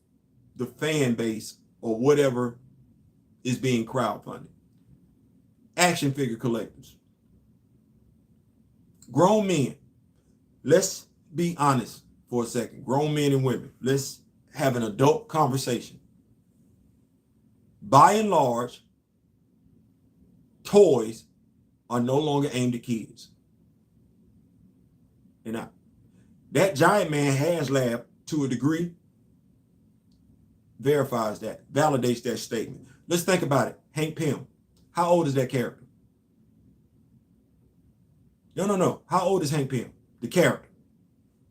the fan base or whatever is being crowdfunded. Action figure collectors. Grown men, let's be honest for a second. Grown men and women, let's have an adult conversation. By and large, toys are no longer aimed at kids. They're not. That Giant Man HasLab, to a degree, verifies that, validates that statement. Let's think about it. Hank Pym, how old is that character? No. How old is Hank Pym? The character.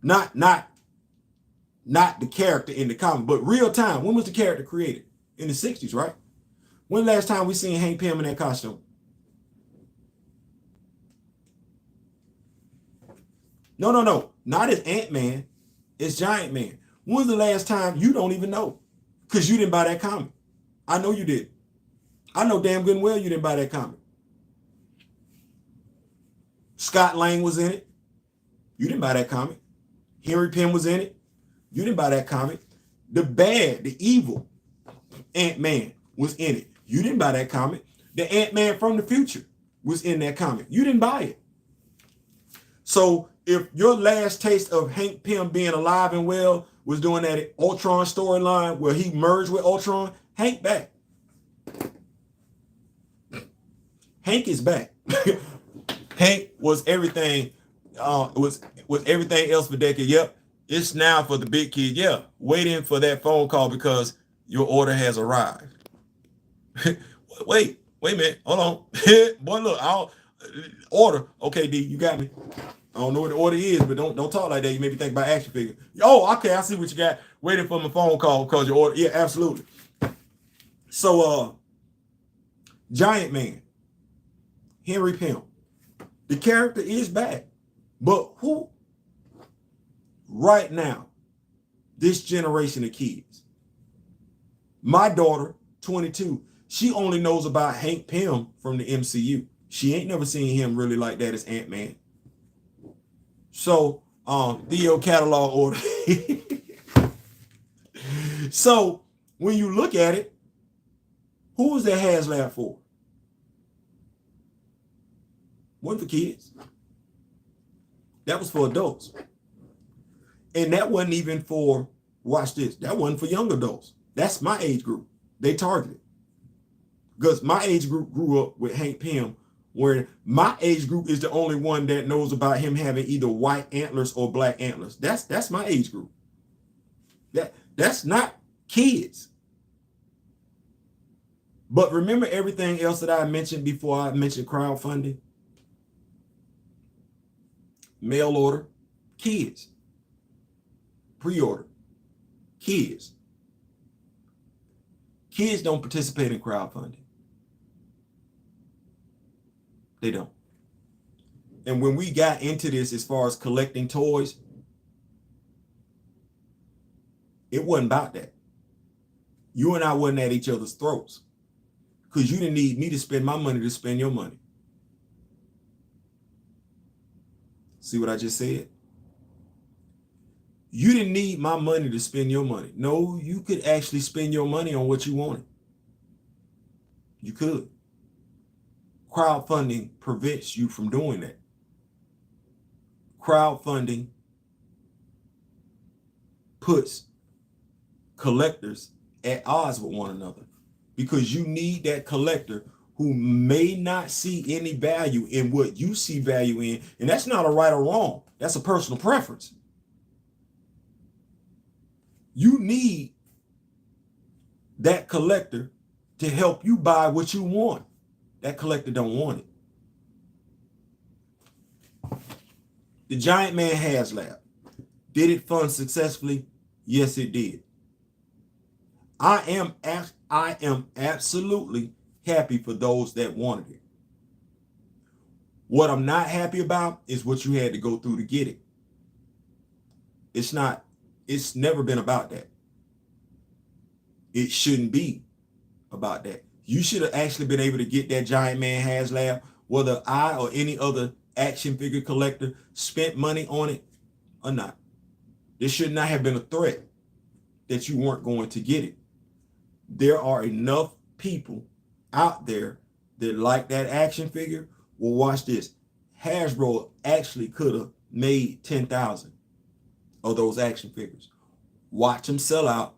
Not the character in the comic, but real time. When was the character created? In the 60s, right? When last time we seen Hank Pym in that costume? No. Not as Ant-Man. It's Giant Man. When's the last time? You don't even know. Because you didn't buy that comic. I know you did. I know damn good and well you didn't buy that comic. Scott Lang was in it. You didn't buy that comic. Henry Pym was in it. You didn't buy that comic. The evil Ant-Man was in it. You didn't buy that comic. The Ant-Man from the future was in that comic. You didn't buy it. So if your last taste of Hank Pym being alive and well was doing that Ultron storyline where he merged with Ultron, Hank back. Hank is back. Hank was everything. Was everything else for decade. Yep. It's now for the big kid. Yeah. Waiting for that phone call because your order has arrived. wait a minute. Hold on. Boy, look, order. Okay, D, you got me. I don't know what the order is, but don't talk like that. You made me think about action figure. Oh, okay, I see what you got. Waiting for my phone call because your order. Yeah, absolutely. So, Giant Man, Henry Pym, the character is back, but who? Right now, this generation of kids. My daughter, 22, she only knows about Hank Pym from the MCU. She ain't never seen him really like that as Ant-Man. So, Theo catalog order. So, when you look at it, who was that HasLab for? Wasn't for kids. That was for adults. And that wasn't even for, watch this, that wasn't for young adults. That's my age group. They targeted. Because my age group grew up with Hank Pym, where my age group is the only one that knows about him having either white antlers or black antlers. That's my age group. That's not kids. But remember everything else that I mentioned before I mentioned crowdfunding? Mail order, kids. Pre-order, kids. Kids don't participate in crowdfunding. They don't. And when we got into this as far as collecting toys, it wasn't about that. You and I wasn't at each other's throats because you didn't need me to spend my money to spend your money. See what I just said? You didn't need my money to spend your money. No, you could actually spend your money on what you wanted. You could. Crowdfunding prevents you from doing that. Crowdfunding puts collectors at odds with one another because you need that collector who may not see any value in what you see value in. And that's not a right or wrong. That's a personal preference. You need that collector to help you buy what you want. That collector don't want it. The Giant Man HasLab. Did it fund successfully? Yes, it did. I am absolutely happy for those that wanted it. What I'm not happy about is what you had to go through to get it. It's never been about that. It shouldn't be about that. You should have actually been able to get that Giant Man HasLab, whether I or any other action figure collector spent money on it or not. There should not have been a threat that you weren't going to get it. There are enough people out there that like that action figure. Well, watch this. Hasbro actually could have made 10,000 of those action figures. Watch them sell out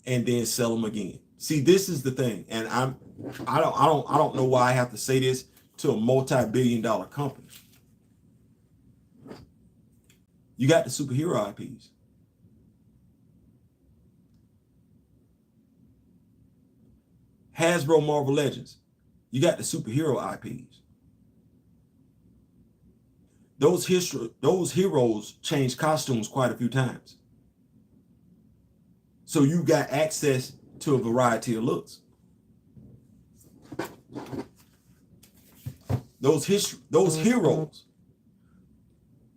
and then sell them again. See, this is the thing, and I don't know why I have to say this to a multi-billion-dollar company. You got the superhero IPs. Hasbro Marvel Legends. You got the superhero IPs. those heroes changed costumes quite a few times. So you got access to a variety of looks. Those heroes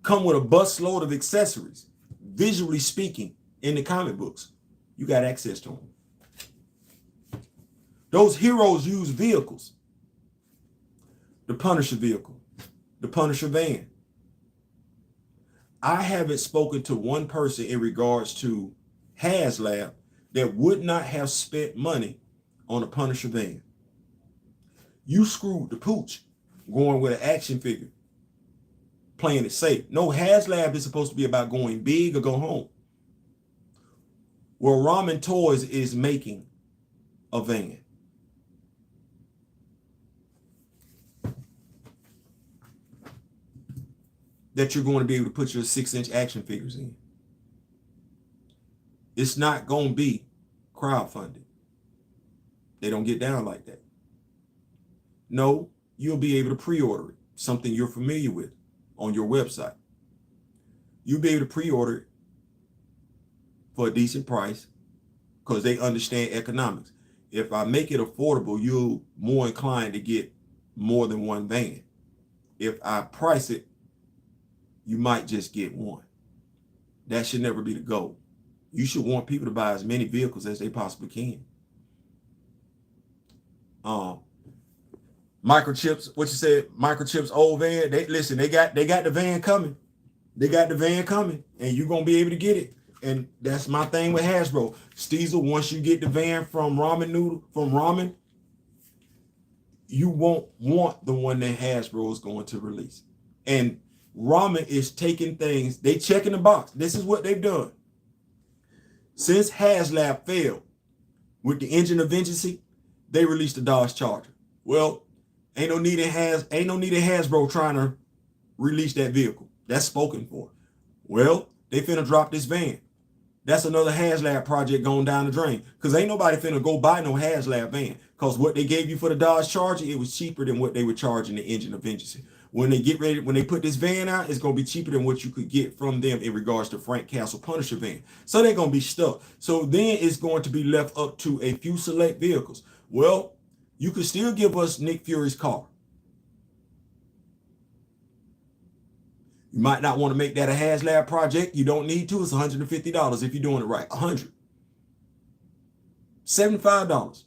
come with a busload of accessories, visually speaking, in the comic books. You got access to them. Those heroes use vehicles. The Punisher vehicle, the Punisher van. I haven't spoken to one person in regards to HasLab that would not have spent money on a Punisher van. You screwed the pooch going with an action figure, playing it safe. No, HasLab is supposed to be about going big or go home. Well, Ramen Toys is making a van. That you're going to be able to put your 6-inch action figures in. It's not going to be crowdfunded. They don't get down like that. No, you'll be able to pre-order it, something you're familiar with on your website. You'll be able to pre-order it for a decent price because they understand economics. If I make it affordable, you're more inclined to get more than one van. If I price it, you might just get one. That should never be the goal. You should want people to buy as many vehicles as they possibly can. Microchips, what you said, Microchips old van, they got the van coming. They got the van coming, and you're gonna be able to get it. And that's my thing with Hasbro. Steezel, once you get the van from Ramen, you won't want the one that Hasbro is going to release. And Ramen is taking things, they checking the box. This is what they've done. Since HasLab failed with the engine of Avengers, they released the Dodge Charger. Well, ain't no need in Hasbro trying to release that vehicle. That's spoken for. Well, they finna drop this van. That's another HasLab project going down the drain. Because ain't nobody finna go buy no HasLab van. Because what they gave you for the Dodge Charger, it was cheaper than what they were charging the engine of Avengers. When they put this van out, it's going to be cheaper than what you could get from them in regards to Frank Castle Punisher van. So they're going to be stuck. So then it's going to be left up to a few select vehicles. Well, you could still give us Nick Fury's car. You might not want to make that a HasLab project. You don't need to. It's $150 if you're doing it right. $100. $75.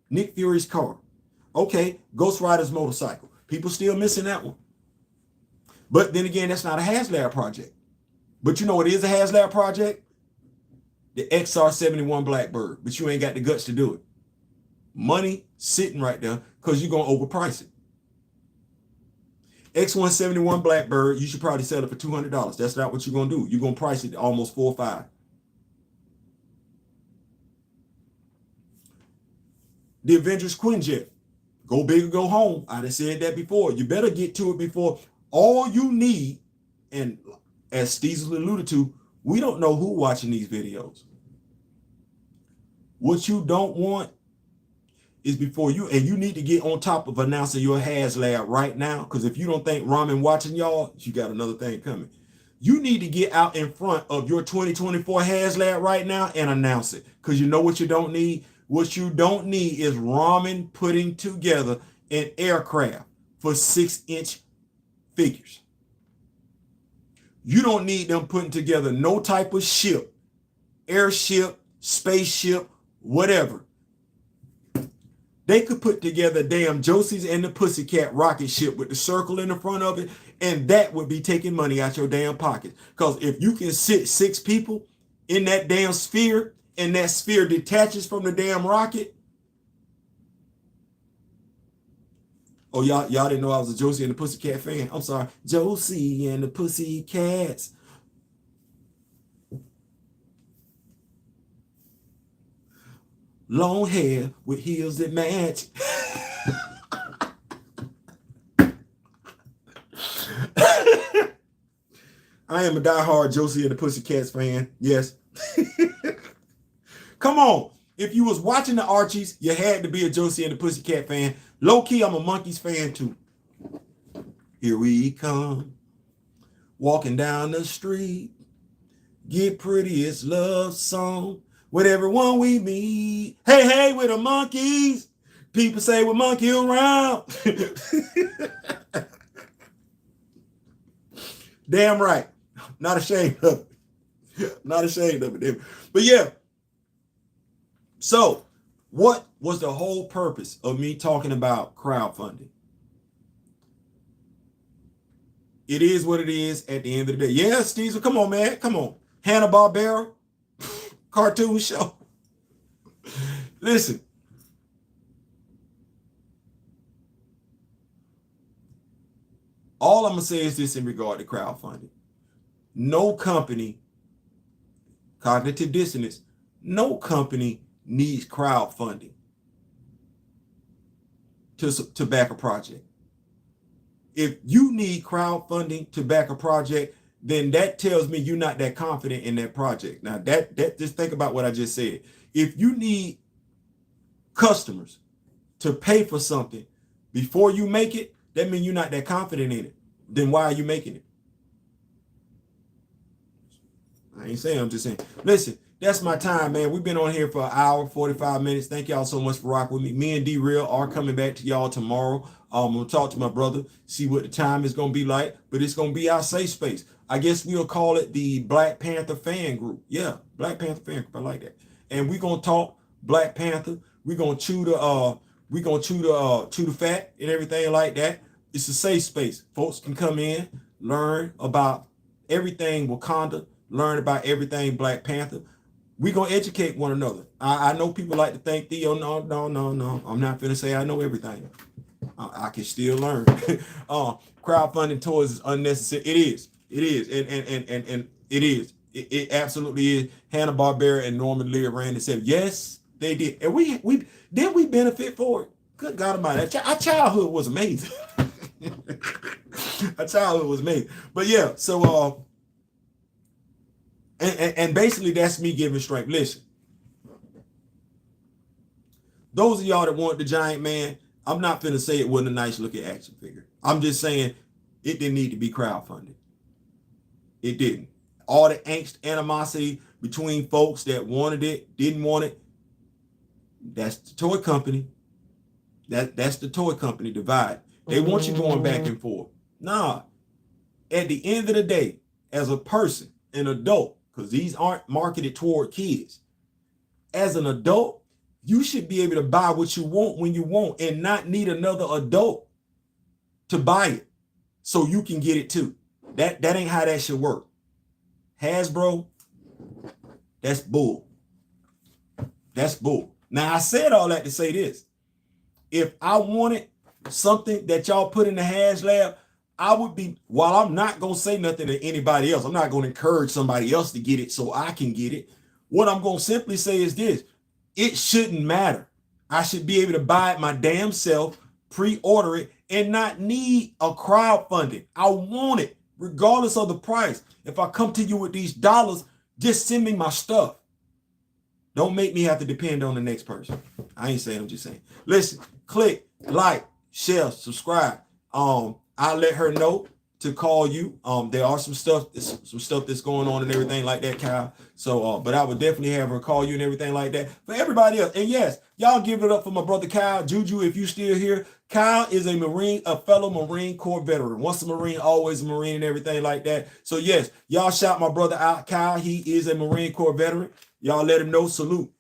Nick Fury's car. Okay, Ghost Rider's motorcycle. People still missing that one. But then again, that's not a HasLab project. But you know what is a HasLab project? The XR71 Blackbird. But you ain't got the guts to do it. Money sitting right there because you're going to overprice it. X171 Blackbird, you should probably sell it for $200. That's not what you're going to do. You're going to price it almost $4 or $5. The Avengers Quinjet. Go big or go home. I done said that before. You better get to it before. All you need, and as Steezel alluded to, we don't know who watching these videos. What you don't want is before you, and you need to get on top of announcing your HasLab right now, because if you don't think Ramen watching y'all, you got another thing coming. You need to get out in front of your 2024 HasLab right now and announce it, because you know what you don't need? What you don't need is Ramen putting together an aircraft for 6-inch figures. You don't need them putting together no type of ship, airship, spaceship, whatever. They could put together damn Josie's and the Pussycat rocket ship with the circle in the front of it, and that would be taking money out your damn pocket. Because if you can sit 6 people in that damn sphere, and that sphere detaches from the damn rocket. Oh, y'all didn't know I was a Josie and the Pussycat fan. I'm sorry. Josie and the Pussycats. Long hair with heels that match. I am a diehard Josie and the Pussycats fan. Yes. Come on. If you was watching the Archies, you had to be a Josie and the Pussycat fan. Low key, I'm a Monkeys fan too. Here we come. walking down the street. Get pretty, it's love song with everyone we meet. Hey, hey, with the monkeys. People say we monkey around. Damn right. Not ashamed of it. Not ashamed of it. But yeah. So, what was the whole purpose of me talking about crowdfunding? It is what it is at the end of the day. Yeah, Steve, come on, man. Come on. Hanna-Barbera cartoon show. Listen. All I'm going to say is this in regard to crowdfunding. No company, cognitive dissonance, no company needs crowdfunding to back a project. If you need crowdfunding to back a project, then that tells me you're not that confident in that project. Now, that just think about what I just said. If you need customers to pay for something before you make it, that means you're not that confident in it. Then why are you making it? I ain't saying, I'm just saying. Listen, that's my time, man. We've been on here for an hour, 45 minutes. Thank y'all so much for rocking with me. Me and D-Real are coming back to y'all tomorrow. I'm going to talk to my brother, see what the time is going to be like, but it's going to be our safe space. I guess we'll call it the Black Panther fan group. Yeah, Black Panther fan group. I like that. And we're going to talk Black Panther. We're going to chew the fat and everything like that. It's a safe space. Folks can come in, learn about everything Wakanda, learn about everything Black Panther. We're going to educate one another. I know people like to think, Theo, no. I'm not going to say I know everything. I can still learn. Crowdfunding toys is unnecessary. It is. And it is. It absolutely is. Hanna-Barbera and Norman Lear ran and said, yes, they did. And we benefit for it. Good God Almighty. Our childhood was amazing. Our childhood was amazing. But yeah, so and basically that's me giving strength. Listen, those of y'all that want the Giant Man, I'm not finna say it wasn't a nice looking action figure. I'm just saying it didn't need to be crowdfunded. It didn't. All the angst, animosity between folks that wanted it, didn't want it, that's the toy company. That's the toy company divide. They want you going back and forth. Nah. At the end of the day, as a person, an adult, because these aren't marketed toward kids, as an adult, you should be able to buy what you want when you want and not need another adult to buy it so you can get it too. That ain't how that should work. Hasbro, that's bull. That's bull. Now, I said all that to say this. If I wanted something that y'all put in the Hash Lab, I would be, while I'm not going to say nothing to anybody else, I'm not going to encourage somebody else to get it so I can get it. What I'm going to simply say is this. It shouldn't matter. I should be able to buy it my damn self, pre-order it, and not need a crowdfunding. I want it, regardless of the price. If I come to you with these dollars, just send me my stuff. Don't make me have to depend on the next person. I ain't saying, I'm just saying. Listen, click, like, share, subscribe. I'll let her know to call you. There are some stuff that's going on and everything like that, Kyle. So, but I would definitely have her call you and everything like that. For everybody else, and yes, y'all give it up for my brother Kyle. Juju, if you still here, Kyle is a fellow Marine Corps veteran. Once a Marine, always a Marine and everything like that. So yes, y'all shout my brother out, Kyle. He is a Marine Corps veteran. Y'all let him know. Salute.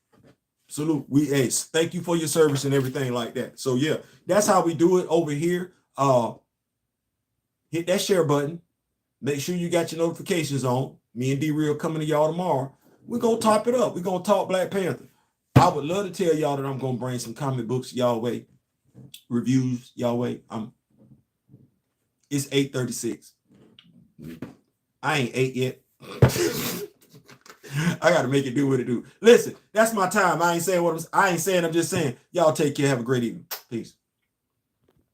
We ace. Thank you for your service and everything like that. So yeah, that's how we do it over here. Hit that share button. Make sure you got your notifications on. Me and D-Real coming to y'all tomorrow. We're going to top it up. We're going to talk Black Panther. I would love to tell y'all that I'm going to bring some comic books y'all way. Reviews y'all way. It's 8:36. I ain't 8 yet. I got to make it do what it do. Listen, that's my time. I ain't saying I'm just saying. Y'all take care. Have a great evening. Peace.